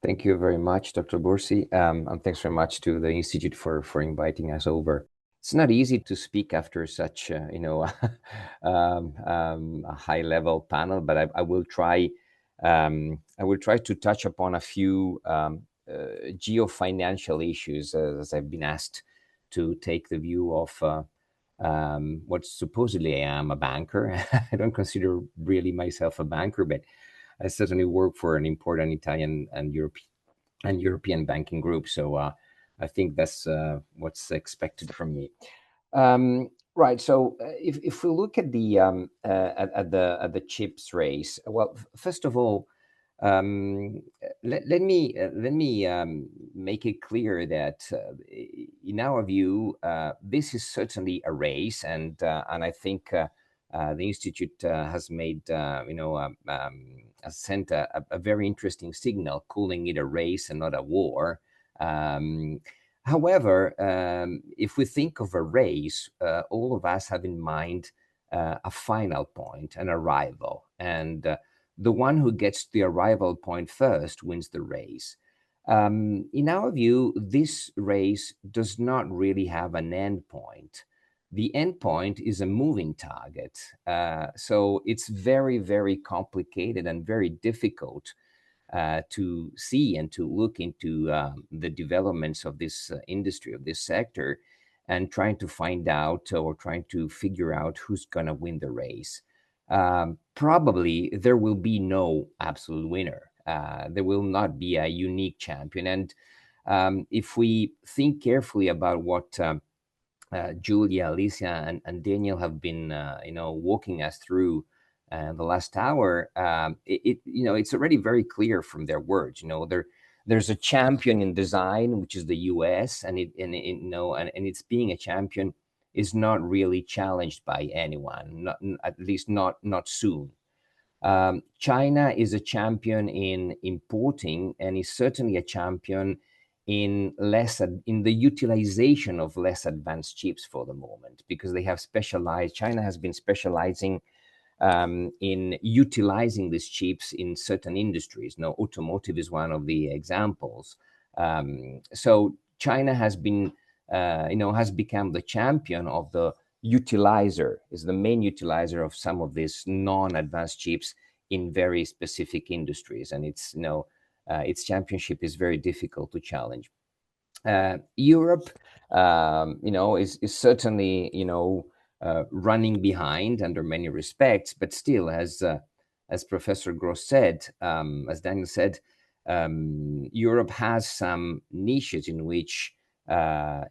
S6: Thank you very much, Dr. Bursi, and thanks very much to the Institute for inviting us over. It's not easy to speak after such, a high-level panel, but I will try. I will try to touch upon a few geofinancial issues, as I've been asked to take the view of what supposedly I am a banker. I don't consider really myself a banker, but I certainly work for an important Italian and European banking group. So I think that's what's expected from me. Right. So if we look at the chips race, well, first of all, let me make it clear that in our view, this is certainly a race, and I think the Institute has made has sent a very interesting signal, calling it a race and not a war. However, if we think of a race, all of us have in mind a final point, an arrival, and the one who gets to the arrival point first wins the race. In our view, this race does not really have an end point. The end point is a moving target. So it's very, very complicated and very difficult to see and to look into the developments of this industry, of this sector, and trying to find out or trying to figure out who's going to win the race. Probably there will be no absolute winner. There will not be a unique champion. And if we think carefully about what Julia, Alicia, and Daniel have been, walking us through the last hour, it's already very clear from their words. There's a champion in design, which is the U.S., and it's being a champion is not really challenged by anyone, at least not soon. China is a champion in importing, and is certainly a champion in the utilization of less advanced chips for the moment, because they have specialized. China has been specializing in utilizing these chips in certain industries. Now, automotive is one of the examples. So China has been, has become the champion of the utilizer, is the main utilizer of some of these non-advanced chips in very specific industries, and its championship is very difficult to challenge. Europe, is certainly, running behind under many respects, but still, as Professor Gross said, as Daniel said, Europe has some niches in which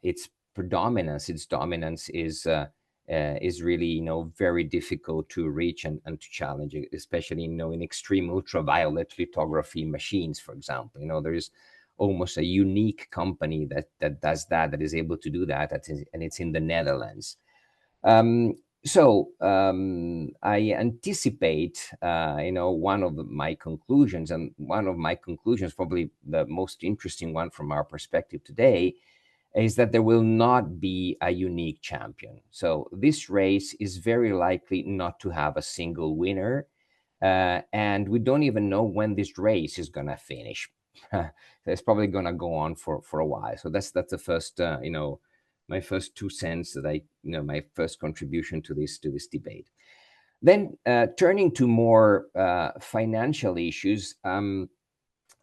S6: its dominance is really, very difficult to reach and to challenge, especially, in extreme ultraviolet lithography machines, for example. There is almost a unique company that does that is able to do that, and it's in the Netherlands. So I anticipate, one of my conclusions, and one of my conclusions, probably the most interesting one from our perspective today, is that there will not be a unique champion. So this race is very likely not to have a single winner, and we don't even know when this race is going to finish. It's probably going to go on for a while. So that's the first, my first 2 cents that my first contribution to this debate. Then turning to more financial issues,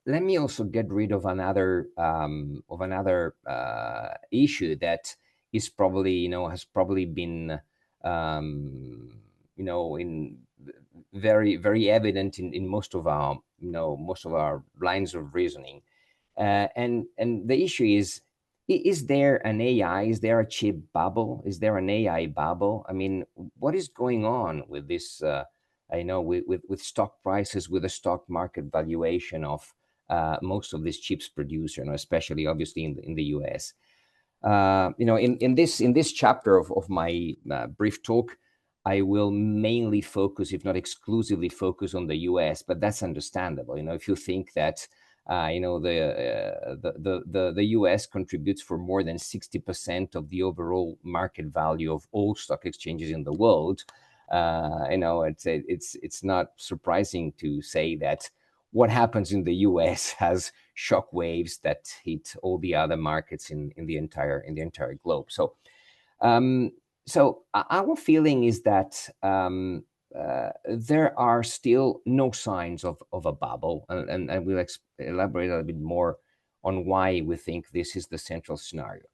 S6: let me also get rid of another issue that is probably, has probably been, in very, very evident in most of our, lines of reasoning. And the issue is there an AI? Is there a chip bubble? Is there an AI bubble? I mean, what is going on with this? With stock prices, with the stock market valuation of most of these chips producers, especially obviously in the US. In this chapter of my brief talk, I will mainly focus, if not exclusively focus, on the US, but that's understandable. If you think that the US contributes for more than 60% of the overall market value of all stock exchanges in the world, it's not surprising to say that what happens in the US has shock waves that hit all the other markets in the entire globe. So our feeling is that there are still no signs of a bubble, and we'll elaborate a little bit more on why we think this is the central scenario.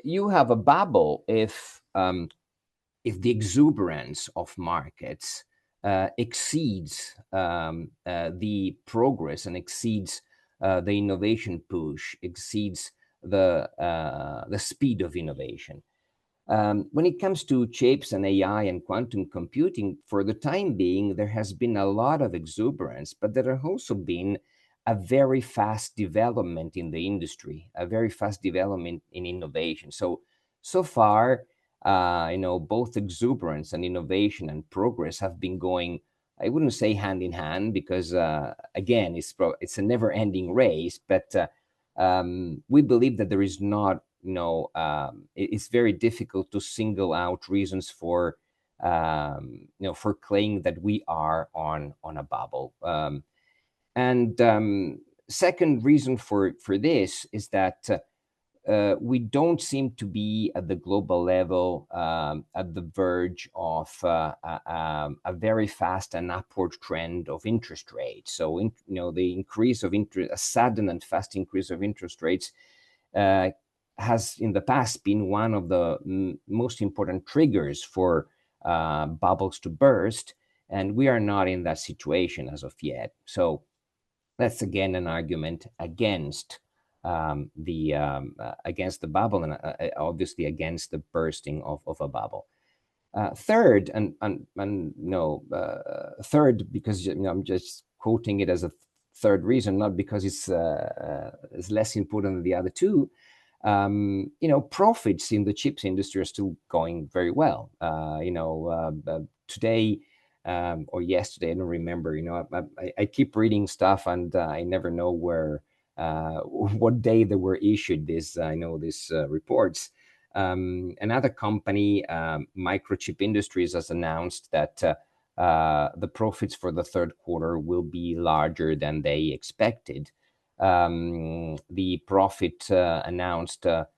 S6: You have a bubble if the exuberance of markets exceeds the progress and exceeds the innovation push, exceeds the speed of innovation. When it comes to chips and AI and quantum computing, for the time being, there has been a lot of exuberance, but there has also been a very fast development in the industry, a very fast development in innovation. So far, both exuberance and innovation and progress have been going, I wouldn't say hand in hand, because again, it's a never-ending race. But we believe that there is not, it's very difficult to single out reasons for claiming that we are on a bubble. Second reason for this is that we don't seem to be at the global level at the verge of a very fast and upward trend of interest rates. So, the increase of interest, a sudden and fast increase of interest rates, has in the past been one of the most important triggers for bubbles to burst, and we are not in that situation as of yet. So that's again an argument against against the bubble, and obviously against the bursting of a bubble. Third, third, because I'm just quoting it as a third reason, not because it's less important than the other two. Profits in the chips industry are still going very well. Today or yesterday, I don't remember. I keep reading stuff, and I never know where. What day they were issued these reports. Another company, Microchip Industries, has announced that the profits for the third quarter will be larger than they expected. The profit announced a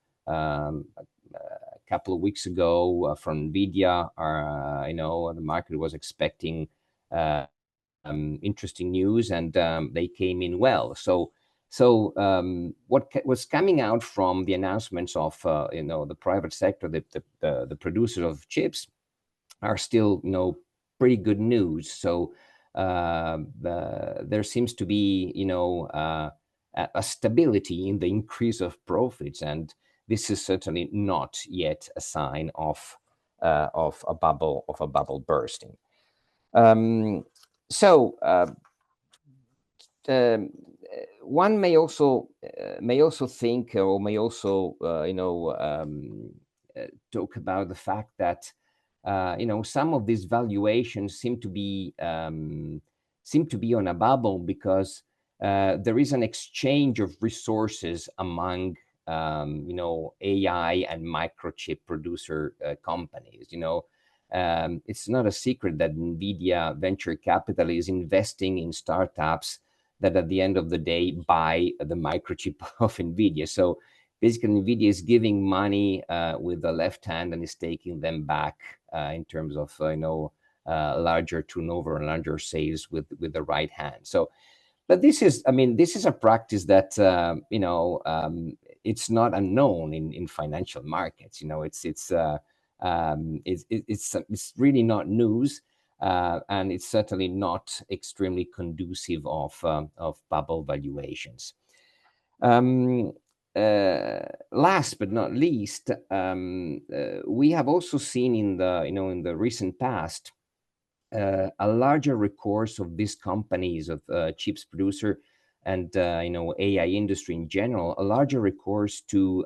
S6: couple of weeks ago from NVIDIA, the market was expecting interesting news, and they came in well. So what was coming out from the announcements of the private sector, the producers of chips, are still pretty good news. So there seems to be a stability in the increase of profits, and this is certainly not yet a sign of a bubble bursting. One may also think, or may also talk about the fact that some of these valuations seem to be on a bubble because there is an exchange of resources among AI and microchip producer companies. It's not a secret that NVIDIA venture capital is investing in startups that at the end of the day buy the microchip of NVIDIA. So basically NVIDIA is giving money with the left hand and is taking them back in terms of larger turnover and larger sales with the right hand. So, but this is a practice that it's not unknown in financial markets. It's really not news. And it's certainly not extremely conducive of bubble valuations. Last but not least, we have also seen in the recent past a larger recourse of these companies, of chips producer and AI industry in general, a larger recourse to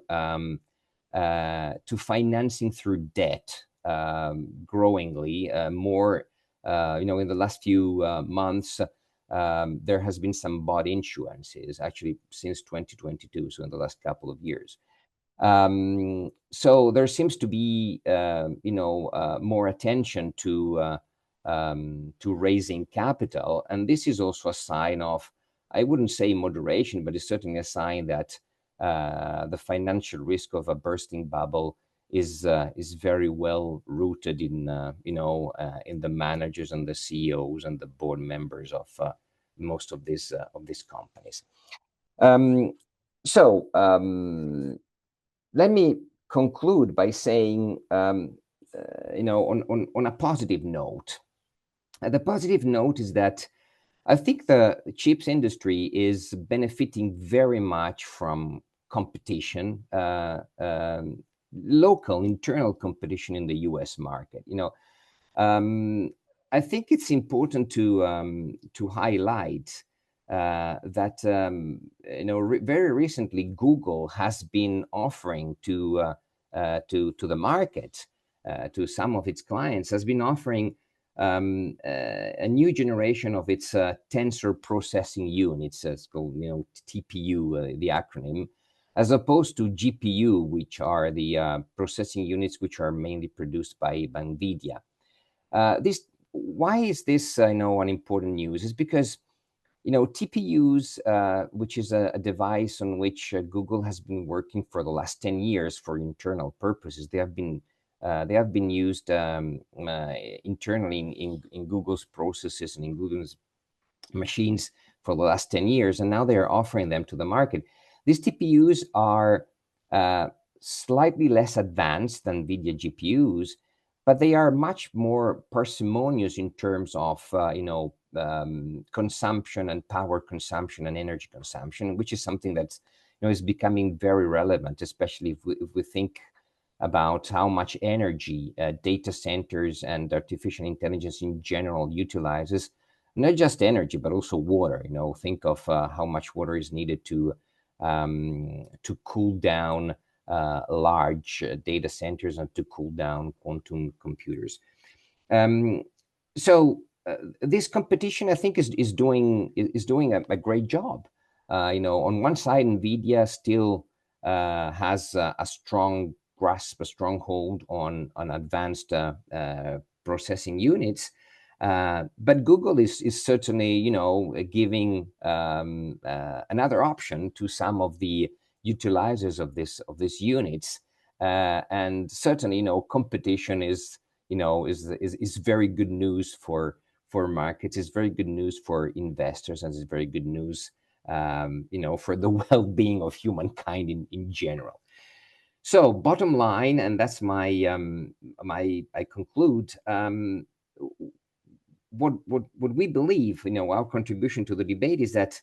S6: financing through debt, growingly more. In the last few months, there has been some bond issuances, actually since 2022, so in the last couple of years. So there seems to be, more attention to raising capital, and this is also a sign of, I wouldn't say moderation, but it's certainly a sign that the financial risk of a bursting bubble is very well rooted in the managers and the CEOs and the board members of most of these companies. Let me conclude by saying, on a positive note. The positive note is that I think the chips industry is benefiting very much from competition, local internal competition in the U.S. market. I think it's important to highlight that very recently Google has been offering to the market, to some of its clients, has been offering a new generation of its tensor processing units. It's called TPU, the acronym, as opposed to GPU, which are the processing units which are mainly produced by NVIDIA. Why is this an important news? Is because TPUs, which is a device on which Google has been working for the last 10 years for internal purposes. They have been used internally in Google's processes and in Google's machines for the last 10 years, and now they are offering them to the market. These TPUs are slightly less advanced than NVIDIA GPUs, but they are much more parsimonious in terms of consumption and power consumption and energy consumption, which is something that is becoming very relevant, especially if we think about how much energy data centers and artificial intelligence in general utilizes. Not just energy, but also water. Think of how much water is needed to cool down large data centers and to cool down quantum computers. So this competition, I think, is doing a great job. On one side, NVIDIA still has a strong grasp, a strong hold on advanced processing units. But Google is certainly, giving another option to some of the utilizers of these units, and certainly, competition is very good news for markets. It's very good news for investors, and it's very good news, for the well-being of humankind in general. So, bottom line, and that's I conclude. What we believe, our contribution to the debate is that,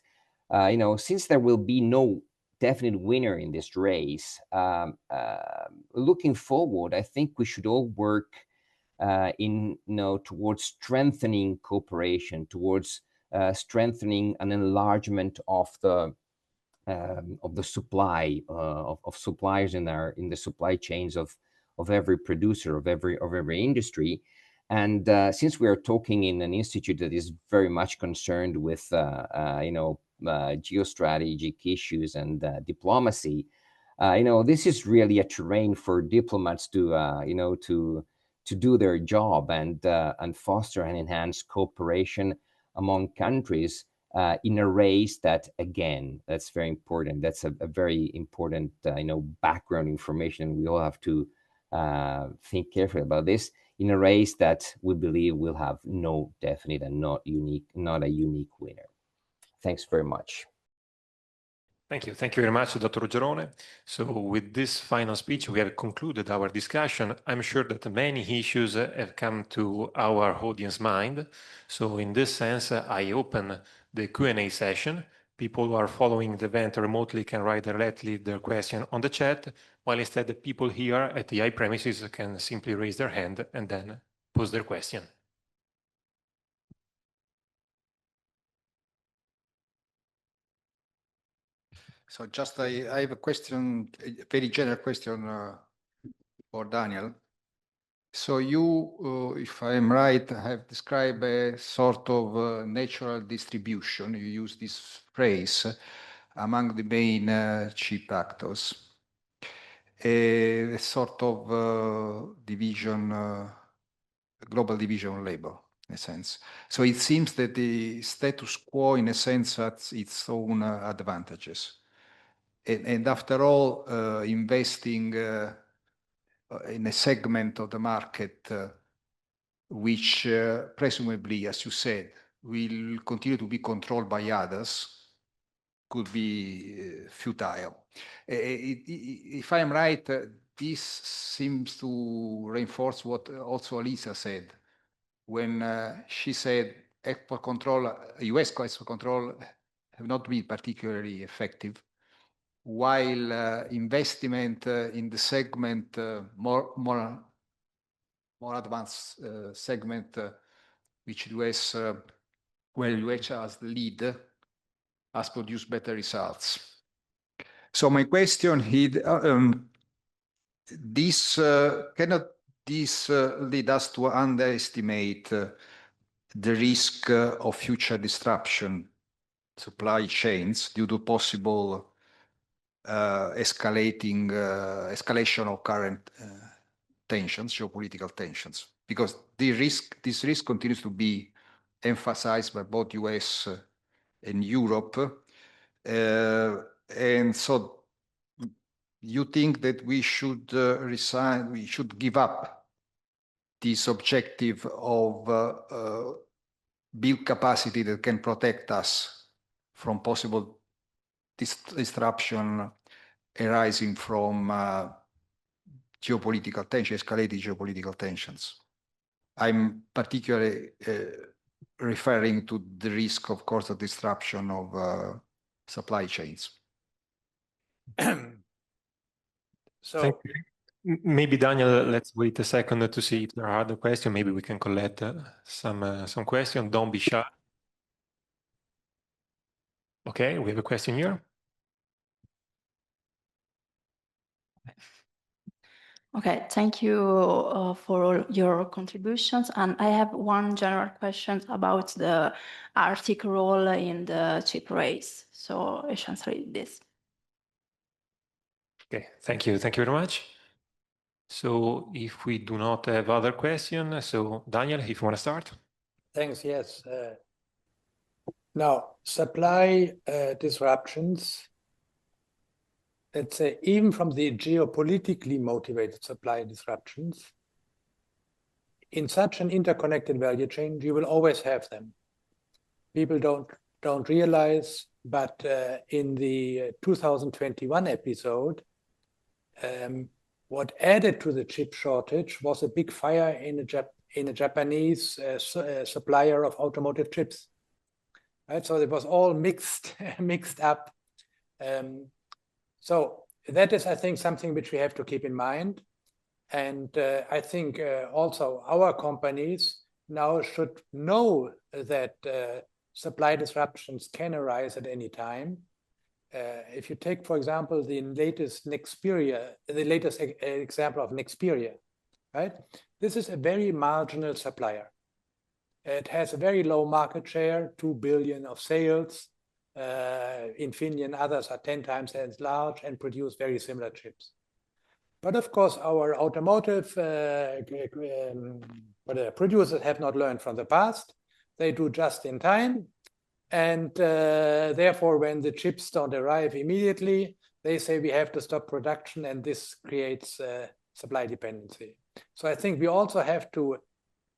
S6: since there will be no definite winner in this race, looking forward, I think we should all work towards strengthening cooperation, towards strengthening an enlargement of the supply of suppliers in the supply chains of every producer, of every industry. And since we are talking in an institute that is very much concerned with geostrategic issues and diplomacy, this is really a terrain for diplomats to do their job and foster and enhance cooperation among countries in a race that, again, that's very important. That's a very important background information. We all have to think carefully about this, in a race that we believe will have no definite and not a unique winner. Thanks very much.
S2: Thank you. Thank you very much, Dr. Gerone. So with this final speech, we have concluded our discussion. I'm sure that many issues have come to our audience mind. So in this sense, I open the Q&A session. People who are following the event remotely can write directly their question on the chat, while instead the people here at the premises can simply raise their hand and then pose their question.
S1: So just I have a question, a very general question for Daniel. So you, if I'm right, have described a sort of natural distribution. You use this phrase among the main chip actors. A sort of division, global division of labor, in a sense. So it seems that the status quo, in a sense, has its own advantages. And after all, investing in a segment of the market which presumably, as you said, will continue to be controlled by others, could be futile. If I'm right, this seems to reinforce what also Elisa said when she said export control, US export control have not been particularly effective, while investment in the segment, more advanced segment, which US, where US has the lead, has produced better results. So my question is, cannot this lead us to underestimate the risk of future disruption, supply chains, due to possible escalation of current tensions, geopolitical tensions? Because this risk continues to be emphasized by both US in Europe. And so you think that we should resign, we should give up this objective of build capacity that can protect us from possible disruption arising from geopolitical tension, escalating geopolitical tensions. I'm particularly referring to the risk, of course, of disruption of supply chains.
S5: So
S2: maybe Daniel, let's wait a second to see if there are other questions. Maybe we can collect some questions. Don't be shy. Okay, we have a question here.
S7: Okay, thank you for all your contributions. And I have one general question about the Arctic role in the chip race. So essentially this.
S2: Okay, thank you. Thank you very much. So if we do not have other questions, so Daniel, if you want to start.
S5: thanks, yes. Now, supply disruptions, let's say, even from the geopolitically motivated supply disruptions, in such an interconnected value chain, you will always have them. People don't realize, but in the 2021 episode, what added to the chip shortage was a big fire in a Japanese supplier of automotive chips. Right, so it was all mixed up. So that is, I think, something which we have to keep in mind. And I think also our companies now should know that supply disruptions can arise at any time. If you take, for example, the latest example of Nexperia, right? This is a very marginal supplier. It has a very low market share, 2 billion of sales. Infineon and others are 10 times as large and produce very similar chips. But of course, our automotive producers have not learned from the past. They do just in time. And therefore, when the chips don't arrive immediately, they say we have to stop production, and this creates supply dependency. So I think we also have to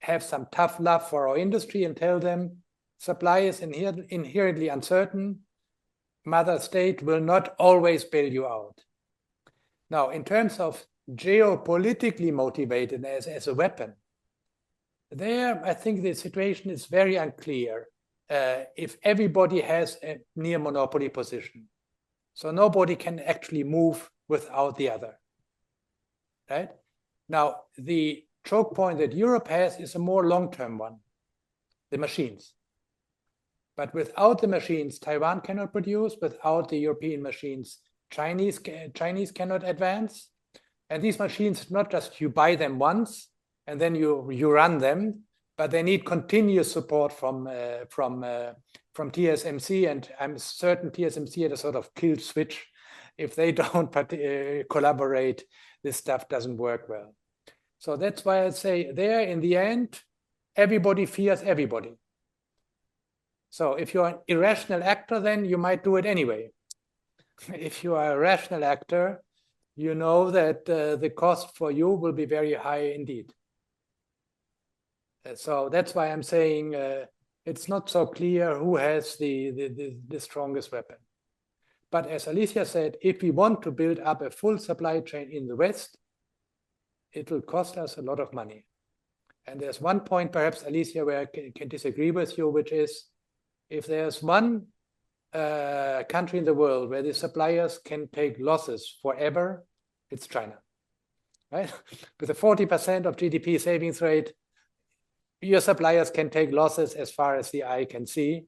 S5: have some tough love for our industry and tell them supply is inherently uncertain. Mother State will not always bail you out. Now, in terms of geopolitically motivated as a weapon, there I think the situation is very unclear. If everybody has a near monopoly position, so nobody can actually move without the other, right? Now, the choke point that Europe has is a more long-term one, the machines. But without the machines, Taiwan cannot produce. Without the European machines, Chinese cannot advance. And these machines, not just you buy them once and then you run them, but they need continuous support from TSMC. And I'm certain TSMC had a sort of kill switch. If they don't collaborate, this stuff doesn't work well. So that's why I say there, in the end, everybody fears everybody. So if you're an irrational actor, then you might do it anyway. If you are a rational actor, you know that the cost for you will be very high indeed. So that's why I'm saying it's not so clear who has the strongest weapon. But as Alicia said, if we want to build up a full supply chain in the West, it will cost us a lot of money. And there's one point, perhaps, Alicia, where I can disagree with you, which is if there's one country in the world where the suppliers can take losses forever, it's China, right? With a 40% of GDP savings rate, your suppliers can take losses as far as the eye can see.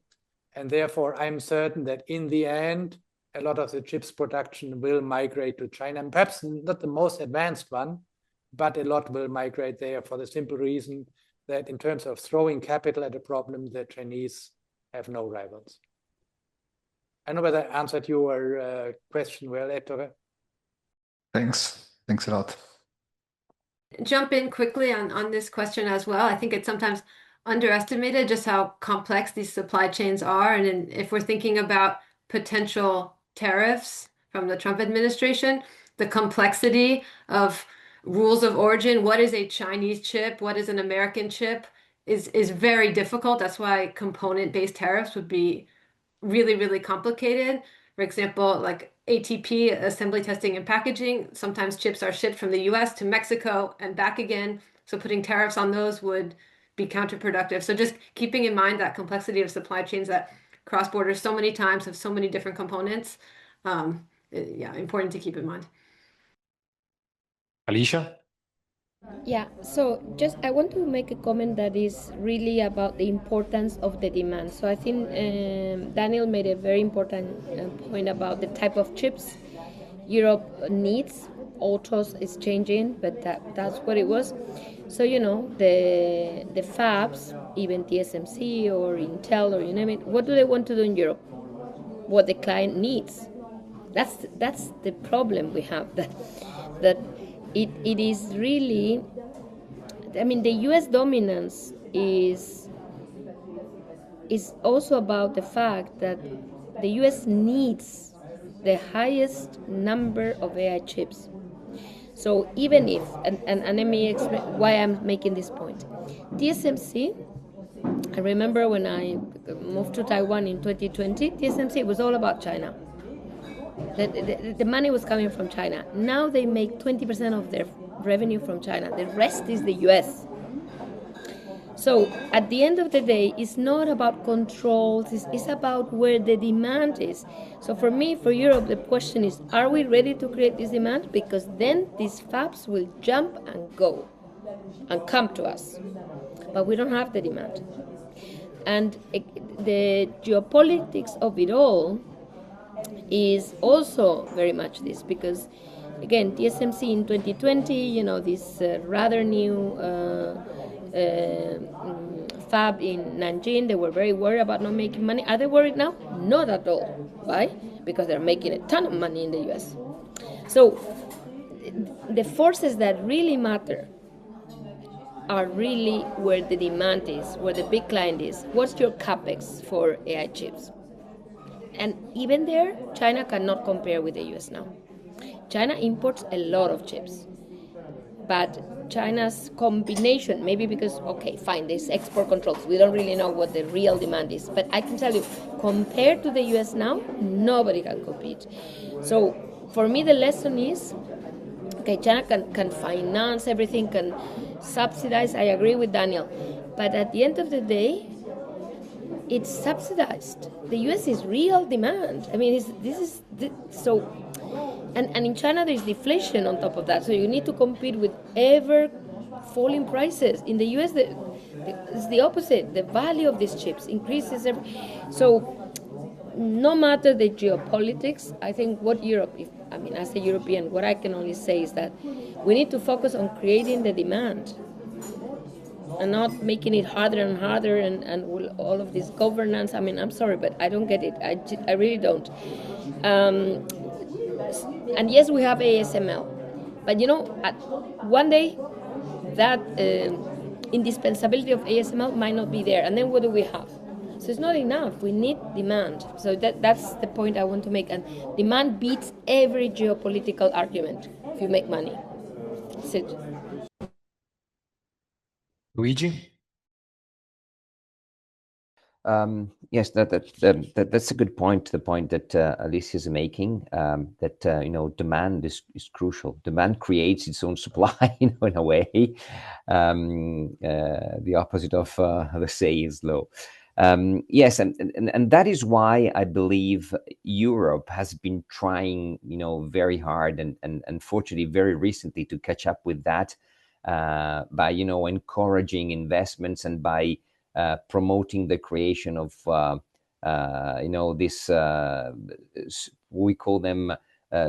S5: And therefore, I'm certain that in the end, a lot of the chips production will migrate to China. And perhaps not the most advanced one, but a lot will migrate there for the simple reason that in terms of throwing capital at a problem, the Chinese have no rivals. I don't know whether I answered your question well, Ettore.
S1: Thanks. Thanks a lot.
S3: Jump in quickly on this question as well. I think it's sometimes underestimated just how complex these supply chains are. And if we're thinking about potential tariffs from the Trump administration, the complexity of rules of origin, what is a Chinese chip, what is an American chip, is very difficult. That's why component-based tariffs would be really, really complicated. For example, like ATP, assembly, testing, and packaging, sometimes chips are shipped from the US to Mexico and back again. So putting tariffs on those would be counterproductive. So just keeping in mind that complexity of supply chains that cross borders so many times, have so many different components. Yeah, important to keep in mind.
S2: Alicia?
S4: Yeah, so just I want to make a comment that is really about the importance of the demand. So I think Daniel made a very important point about the type of chips Europe needs. Autos is changing, but that's what it was. So the fabs, even TSMC or Intel or you name it, what do they want to do in Europe? What the client needs. That's the problem we have. That it is really. I mean, the U.S. dominance is also about the fact that the U.S. needs the highest number of AI chips. So even if, and let me explain why I'm making this point. TSMC, I remember when I moved to Taiwan in 2020, TSMC was all about China. The money was coming from China. Now they make 20% of their revenue from China. The rest is the US. So at the end of the day, it's not about controls, it's about where the demand is. So for me, for Europe, the question is, are we ready to create this demand? Because then these fabs will jump and go and come to us. But we don't have the demand. And the geopolitics of it all is also very much this, because again, TSMC in 2020, this rather new fab in Nanjing, they were very worried about not making money. Are they worried now? Not at all. Why? Because they're making a ton of money in the US. So the forces that really matter are really where the demand is, where the big client is. What's your capex for AI chips? And even there, China cannot compare with the US now. China imports a lot of chips. But China's combination, maybe because, okay, fine, there's export controls. We don't really know what the real demand is. But I can tell you, compared to the US now, nobody can compete. So for me, the lesson is, okay, China can finance everything, can subsidize. I agree with Daniel. But at the end of the day, it's subsidized. The US is real demand. I mean, so, and in China there is deflation on top of that. So you need to compete with ever falling prices. In the US, it's the opposite. The value of these chips increases. So no matter the geopolitics, I think what Europe, as a European, what I can only say is that we need to focus on creating the demand and not making it harder and harder and all of this governance. I'm sorry, but I don't get it. I really don't. And yes, we have ASML, but one day that indispensability of ASML might not be there, and then what do we have? So it's not enough. We need demand. So that's the point I want to make. And demand beats every geopolitical argument if you make money. That's it.
S2: Luigi?
S6: Yes, that's a good point. The point that Alicia is making, that demand is crucial. Demand creates its own supply, in a way. The opposite of the Say's law. Yes, and that is why I believe Europe has been trying, very hard and unfortunately very recently to catch up with that by encouraging investments and by promoting the creation of this we call them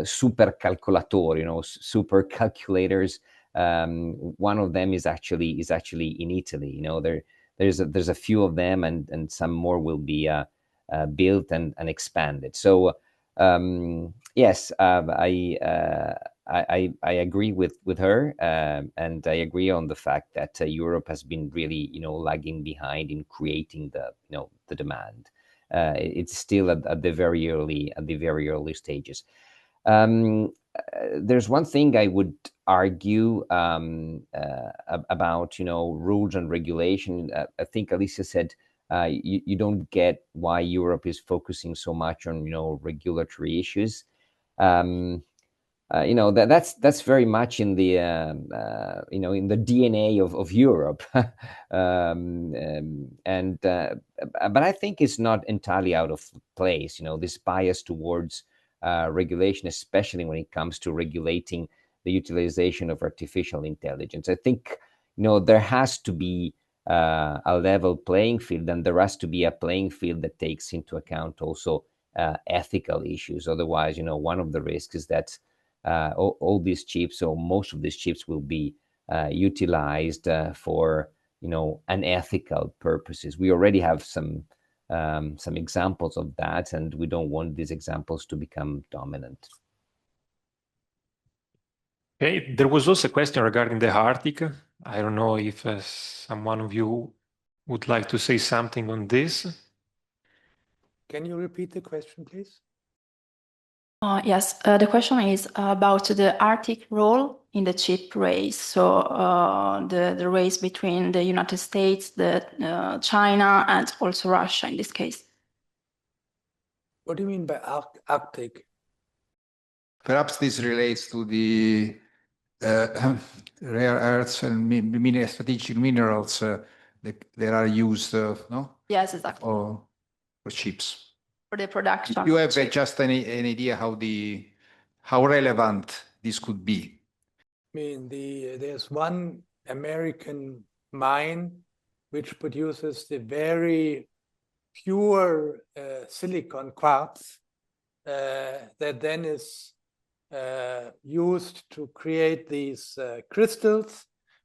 S6: super calculator, super calculators. One of them is actually in Italy. There's a few of them, and some more will be built and expanded. So yes, I agree with her, and I agree on the fact that Europe has been really, lagging behind in creating the demand. It's still at the very early stages. There's one thing I would argue about, rules and regulation. I think Alicia said you don't get why Europe is focusing so much on, regulatory issues. That's very much in the in the DNA of Europe, but I think it's not entirely out of place. This bias towards regulation, especially when it comes to regulating the utilization of artificial intelligence. I think there has to be a level playing field, and there has to be a playing field that takes into account also ethical issues. Otherwise, one of the risks is that all these chips, or most of these chips, will be utilized for unethical purposes. We already have some examples of that, and we don't want these examples to become dominant.
S2: Okay, there was also a question regarding the Arctic. I don't know if someone of you would like to say something on this.
S5: Can you repeat the question, please?
S7: Yes, the question is about the Arctic role in the chip race. So the race between the United States, China, and also Russia in this case.
S5: What do you mean by Arctic?
S1: Perhaps this relates to the rare earths and strategic minerals that are used, no?
S7: Yes, exactly.
S1: For chips.
S7: For the production.
S1: You have just an idea how relevant this could be?
S5: I mean, there's one American mine which produces the very pure silicon quartz that then is used to create these crystals,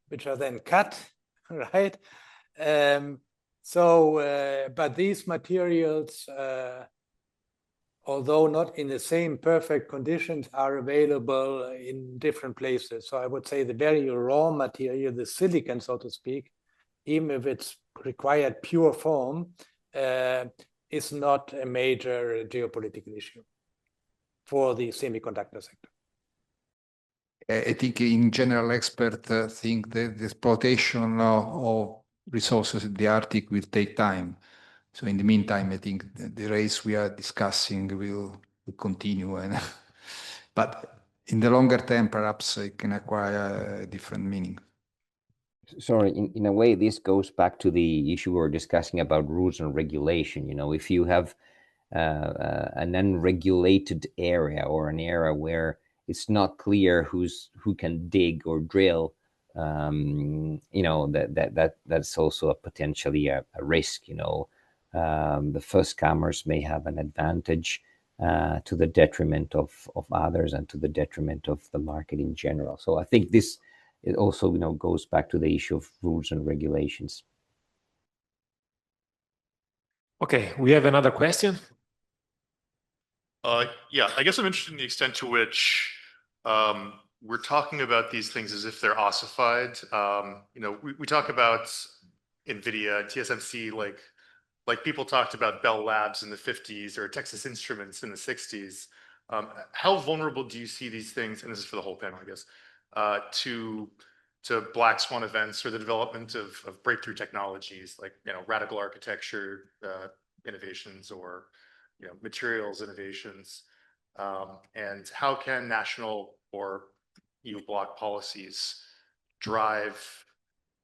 S5: which are then cut, right? But these materials, although not in the same perfect conditions, are available in different places. So I would say the very raw material, the silicon, so to speak, even if it's required pure form, is not a major geopolitical issue for the semiconductor sector.
S1: I think in general, experts think that the exploitation of resources in the Arctic will take time. So in the meantime, I think the race we are discussing will continue. But in the longer term, perhaps it can acquire a different meaning.
S6: Sorry, in a way, this goes back to the issue we were discussing about rules and regulation. If you have an unregulated area, or an area where it's not clear who can dig or drill, that's also potentially a risk. The first comers may have an advantage to the detriment of others, and to the detriment of the market in general. So I think it also goes back to the issue of rules and regulations.
S2: Okay, we have another question.
S8: Yeah, I guess I'm interested in the extent to which we're talking about these things as if they're ossified. We talk about NVIDIA, TSMC, like people talked about Bell Labs in the 50s or Texas Instruments in the 60s. How vulnerable do you see these things, and this is for the whole panel, I guess, to black swan events or the development of breakthrough technologies like radical architecture innovations, or materials innovations, and how can national or EU bloc policies drive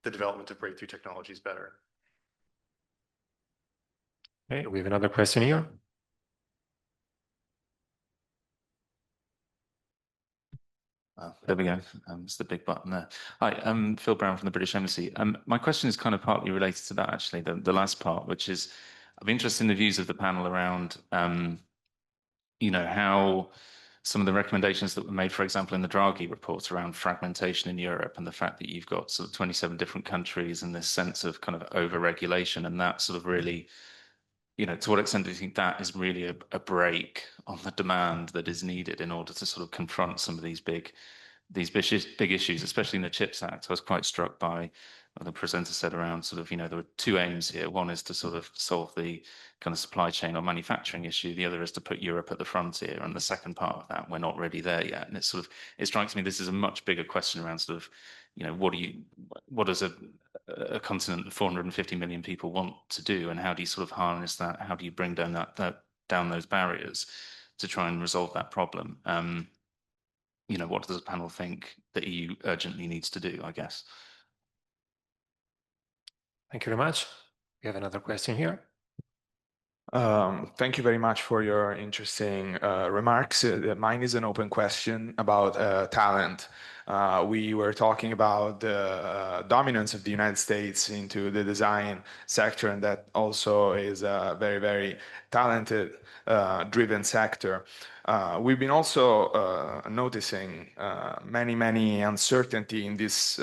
S8: the development of breakthrough technologies better?
S2: Okay, we have another question here.
S9: There we go. It's the big button there. Hi, I'm Phil Brown from the British Embassy. My question is kind of partly related to that, actually, the last part, which is, I'm interested in the views of the panel around, how some of the recommendations that were made, for example, in the Draghi reports around fragmentation in Europe, and the fact that you've got sort of 27 different countries and this sense of kind of over-regulation, and that sort of really to what extent do you think that is really a break on the demand that is needed in order to sort of confront some of these big issues, especially in the CHIPS Act? I was quite struck by what the presenter said around sort of, there were two aims here. One is to sort of solve the kind of supply chain or manufacturing issue. The other is to put Europe at the frontier. And the second part of that, we're not really there yet. And it strikes me this is a much bigger question around sort of, what does a continent of 450 million people want to do, and how do you sort of harness that? How do you bring down down those barriers to try and resolve that problem? What does the panel think the EU urgently needs to do, I guess?
S2: Thank you very much. We have another question here.
S10: Thank you very much for your interesting remarks. Mine is an open question about talent. We were talking about the dominance of the United States into the design sector, and that also is a very, very talented driven sector. We've been also noticing many uncertainty in this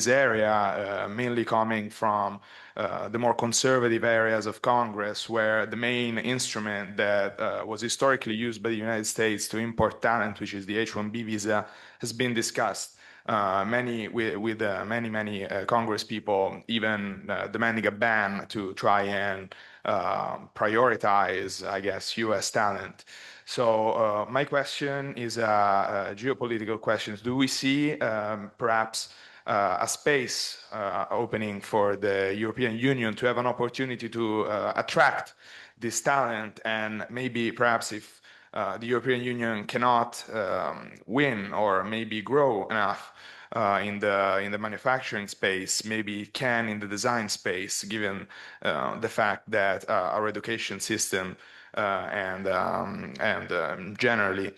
S10: area, mainly coming from the more conservative areas of Congress, where the main instrument that was historically used by the United States to import talent, which is the H-1B visa, has been discussed. Many Congress people even demanding a ban to try and prioritize, I guess, U.S. talent. So my question is a geopolitical question. Do we see perhaps a space opening for the European Union to have an opportunity to attract this talent, and maybe perhaps if the European Union cannot win or maybe grow enough in the manufacturing space, maybe it can in the design space, given the fact that our education system and generally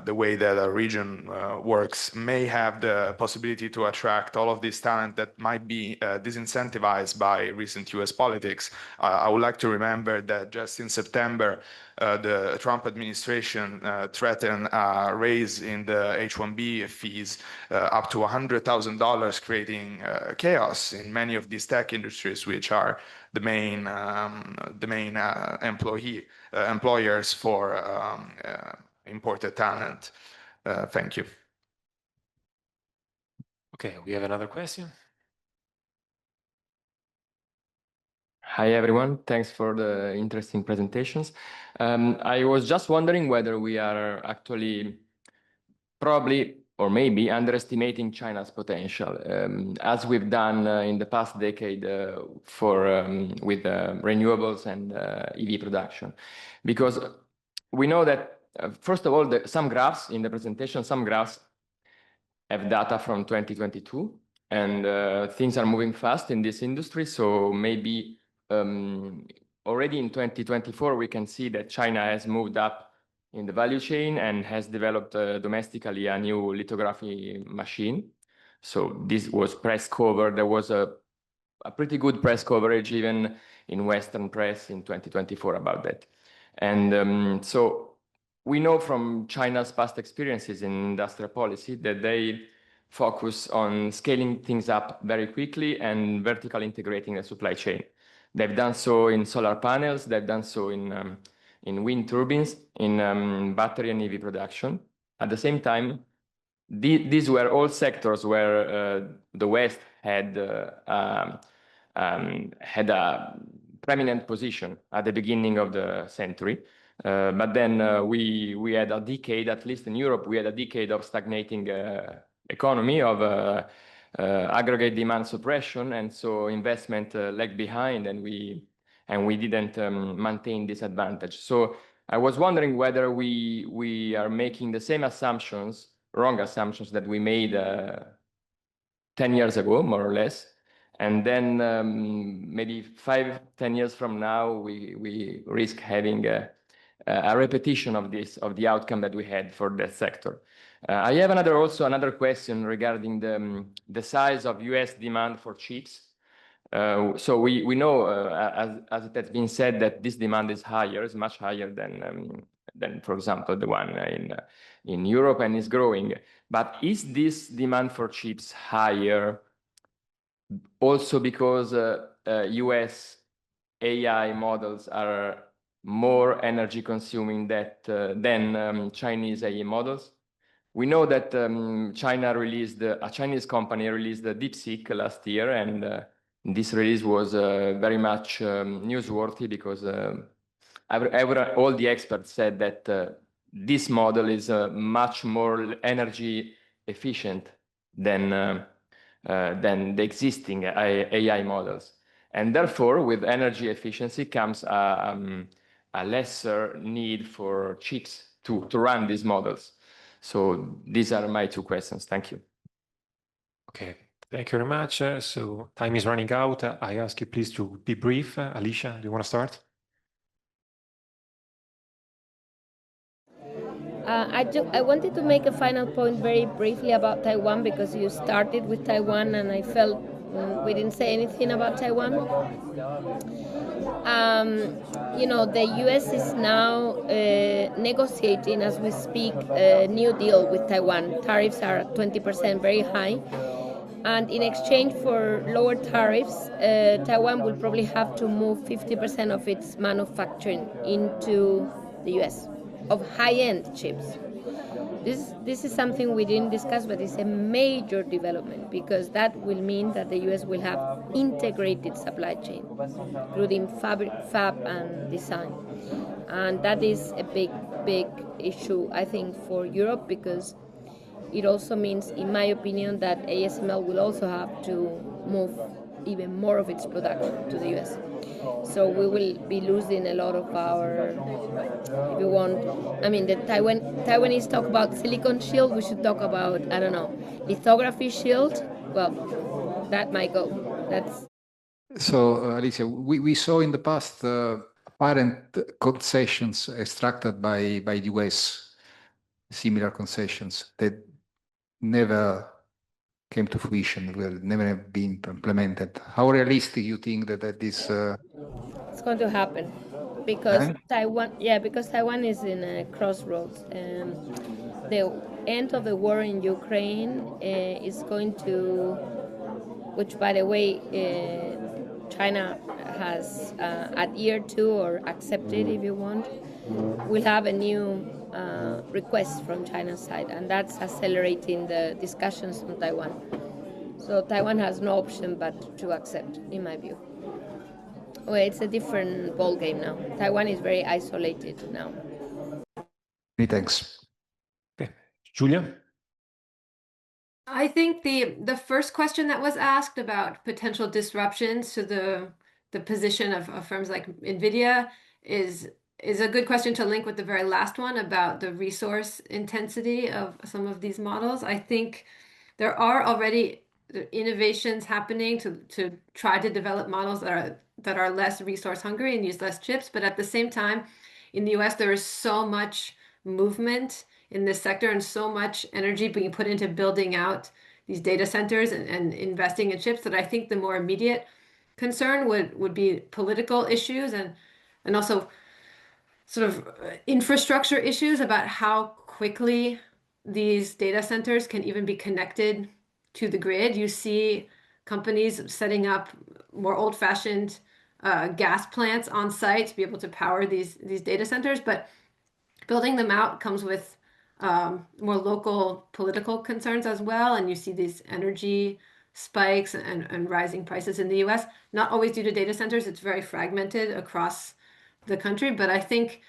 S10: the way that a region works may have the possibility to attract all of this talent that might be disincentivized by recent US politics. I would like to remember that just in September, the Trump administration threatened a raise in the H-1B fees up to $100,000, creating chaos in many of these tech industries, which are the main employers for imported talent. Thank you.
S2: Okay, we have another question.
S11: Hi, everyone. Thanks for the interesting presentations. I was just wondering whether we are actually probably or maybe underestimating China's potential, as we've done in the past decade with renewables and EV production. Because we know that, first of all, some graphs in the presentation, some graphs have data from 2022, and things are moving fast in this industry. So maybe already in 2024, we can see that China has moved up in the value chain and has developed domestically a new lithography machine. So this was press covered. There was a pretty good press coverage even in Western press in 2024 about that. And so we know from China's past experiences in industrial policy that they focus on scaling things up very quickly and vertically integrating the supply chain. They've done so in solar panels. They've done so in wind turbines, in battery and EV production. At the same time, these were all sectors where the West had a prominent position at the beginning of the century. But then we had a decade, at least in Europe, we had a decade of stagnating economy, of aggregate demand suppression, and so investment lagged behind, and we didn't maintain this advantage. So I was wondering whether we are making the same assumptions, wrong assumptions that we made 10 years ago, more or less. And then maybe 5-10 years from now, we risk having a repetition of the outcome that we had for that sector. I have another question regarding the size of US demand for chips. So we know, as it has been said, that this demand is much higher than, for example, the one in Europe, and is growing. But is this demand for chips higher also because US AI models are more energy consuming than Chinese AI models. We know that China released, a Chinese company released the DeepSeek last year, and this release was very much newsworthy because all the experts said that this model is much more energy efficient than the existing AI models. And therefore, with energy efficiency comes a lesser need for chips to run these models. So these are my two questions. Thank you.
S2: Okay, thank you very much. So time is running out. I ask you please to be brief. Alicia, do you want to start?
S4: I wanted to make a final point very briefly about Taiwan because you started with Taiwan and I felt we didn't say anything about Taiwan. The US is now negotiating as we speak a new deal with Taiwan. Tariffs are 20%, very high. And in exchange for lower tariffs, Taiwan will probably have to move 50% of its manufacturing into the US of high-end chips. This is something we didn't discuss, but it's a major development because that will mean that the US will have integrated supply chain, including fab and design. And that is a big issue, I think, for Europe because it also means, in my opinion, that ASML will also have to move even more of its production to the US. So we will be losing a lot of our, if you want, the Taiwanese talk about silicon shield, we should talk about, I don't know, lithography shield. Well, that might go. That's.
S1: So, Alicia, we saw in the past apparent concessions extracted by the US, similar concessions that never came to fruition, will never have been implemented. How realistic you think that this?
S4: It's going to happen because Taiwan is in a crossroads. The end of the war in Ukraine is going to, which by the way, China has adhered to or accepted, if you want, will have a new request from China's side, and that's accelerating the discussions on Taiwan. So Taiwan has no option but to accept, in my view. Well, it's a different ballgame now. Taiwan is very isolated now.
S1: Many thanks.
S2: Okay, Julia?
S3: I think the first question that was asked about potential disruptions to the position of firms like NVIDIA is a good question to link with the very last one about the resource intensity of some of these models. I think there are already innovations happening to try to develop models that are less resource hungry and use less chips. But at the same time, in the US, there is so much movement in this sector and so much energy being put into building out these data centers and investing in chips that I think the more immediate concern would be political issues and also sort of infrastructure issues about how quickly these data centers can even be connected to the grid. You see companies setting up more old-fashioned gas plants on site to be able to power these data centers, but building them out comes with more local political concerns as well. And you see these energy spikes and rising prices in the US, not always due to data centers. It's very fragmented across the country. But I think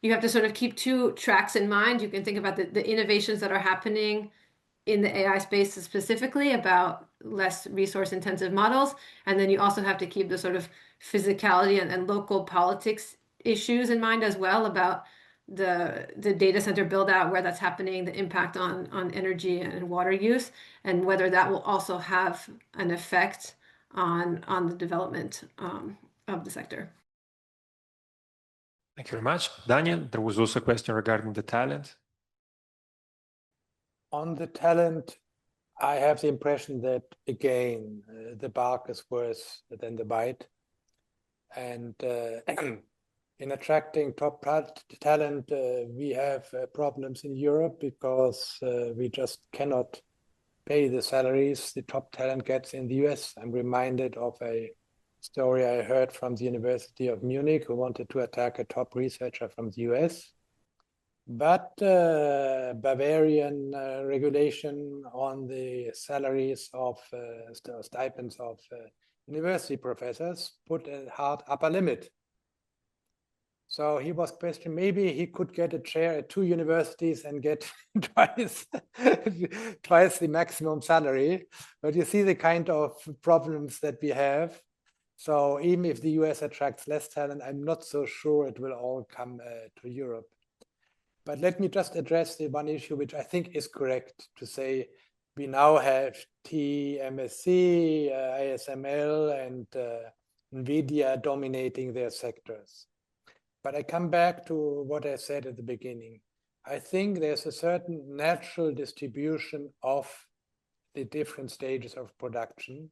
S3: you have to sort of keep two tracks in mind. You can think about the innovations that are happening in the AI space specifically about less resource intensive models. And then you also have to keep the sort of physicality and local politics issues in mind as well about the data center build out, where that's happening, the impact on energy and water use, and whether that will also have an effect on the development of the sector.
S2: Thank you very much. Daniel, there was also a question regarding the talent.
S5: On the talent, I have the impression that, again, the bark is worse than the bite. And in attracting top talent, we have problems in Europe because we just cannot pay the salaries the top talent gets in the US. I'm reminded of a story I heard from the University of Munich, who wanted to attack a top researcher from the US. But Bavarian regulation on the salaries of stipends of university professors put a hard upper limit. So he was questioning, maybe he could get a chair at 2 universities and get twice the maximum salary. But you see the kind of problems that we have. So even if the US attracts less talent, I'm not so sure it will all come to Europe. But let me just address the one issue, which I think is correct, to say we now have TSMC, ASML, and NVIDIA dominating their sectors. But I come back to what I said at the beginning. I think there's a certain natural distribution of the different stages of production,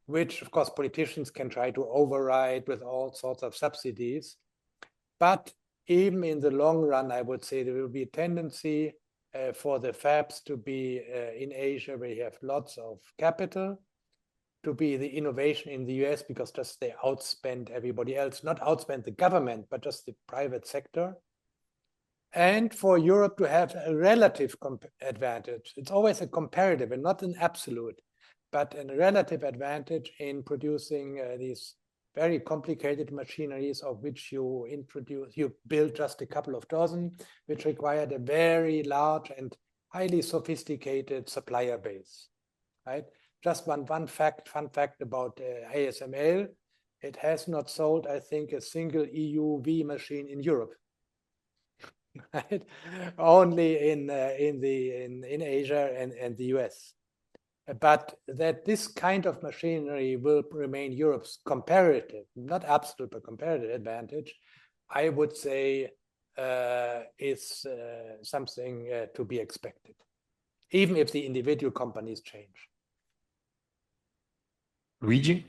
S5: which, of course, politicians can try to override with all sorts of subsidies. But even in the long run, I would say there will be a tendency for the fabs to be in Asia, where you have lots of capital, to be the innovation in the US, because just they outspend everybody else, not outspend the government, but just the private sector. And for Europe to have a relative advantage. It's always a comparative and not an absolute, but a relative advantage in producing these very complicated machineries, of which you build just a couple of dozen, which required a very large and highly sophisticated supplier base, right? Just one fun fact about ASML. It has not sold, I think, a single EUV machine in Europe. Right? Only in Asia and the US. But that this kind of machinery will remain Europe's comparative, not absolute, but comparative advantage, I would say is something to be expected, even if the individual companies change.
S2: Luigi?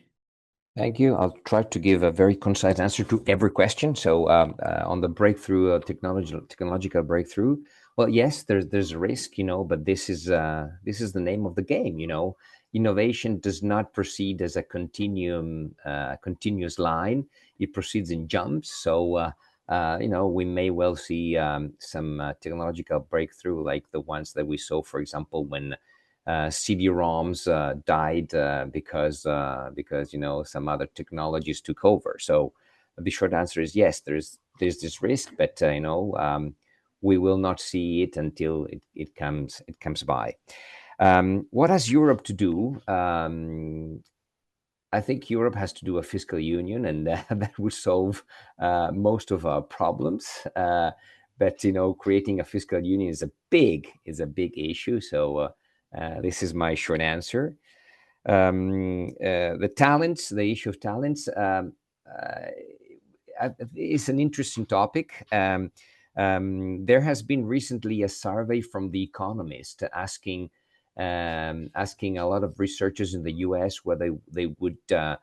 S6: Thank you. I'll try to give a very concise answer to every question. So on the breakthrough, technological breakthrough, well, yes, there's a risk, but this is the name of the game, Innovation does not proceed as a continuous line. It proceeds in jumps. So, we may well see some technological breakthrough like the ones that we saw, for example, when CD-ROMs died because some other technologies took over. So the short answer is yes, there's this risk, but we will not see it until it comes by. What has Europe to do? I think Europe has to do a fiscal union, and that would solve most of our problems. But creating a fiscal union is a big issue. So this is my short answer. The issue of talents is an interesting topic. There has been recently a survey from The Economist asking a lot of researchers in the US whether they would whether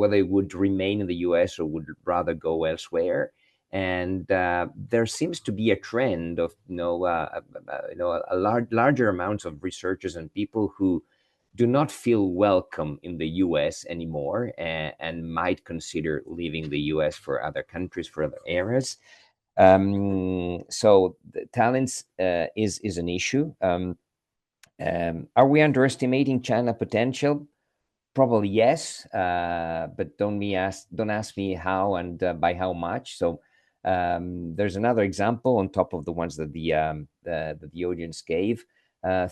S6: they would remain in the US or would rather go elsewhere. And there seems to be a trend of larger amounts of researchers and people who do not feel welcome in the US anymore and might consider leaving the US for other countries, for other areas. So the talents is an issue. Are we underestimating China potential? Probably yes, but don't ask me how and by how much. So there's another example on top of the ones that the audience gave.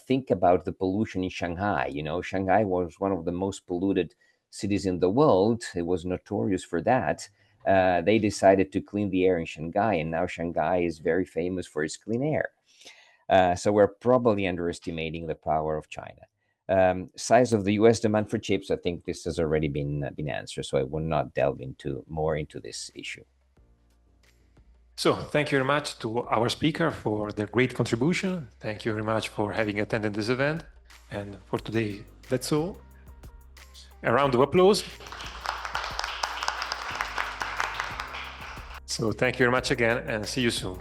S6: Think about the pollution in Shanghai. Shanghai was one of the most polluted cities in the world. It was notorious for that. They decided to clean the air in Shanghai, and now Shanghai is very famous for its clean air. So we're probably underestimating the power of China. Size of the US demand for chips, I think this has already been answered, so I will not delve more into this issue.
S2: So thank you very much to our speaker for their great contribution. Thank you very much for having attended this event. And for today, that's all. A round of applause. So thank you very much again, and see you soon.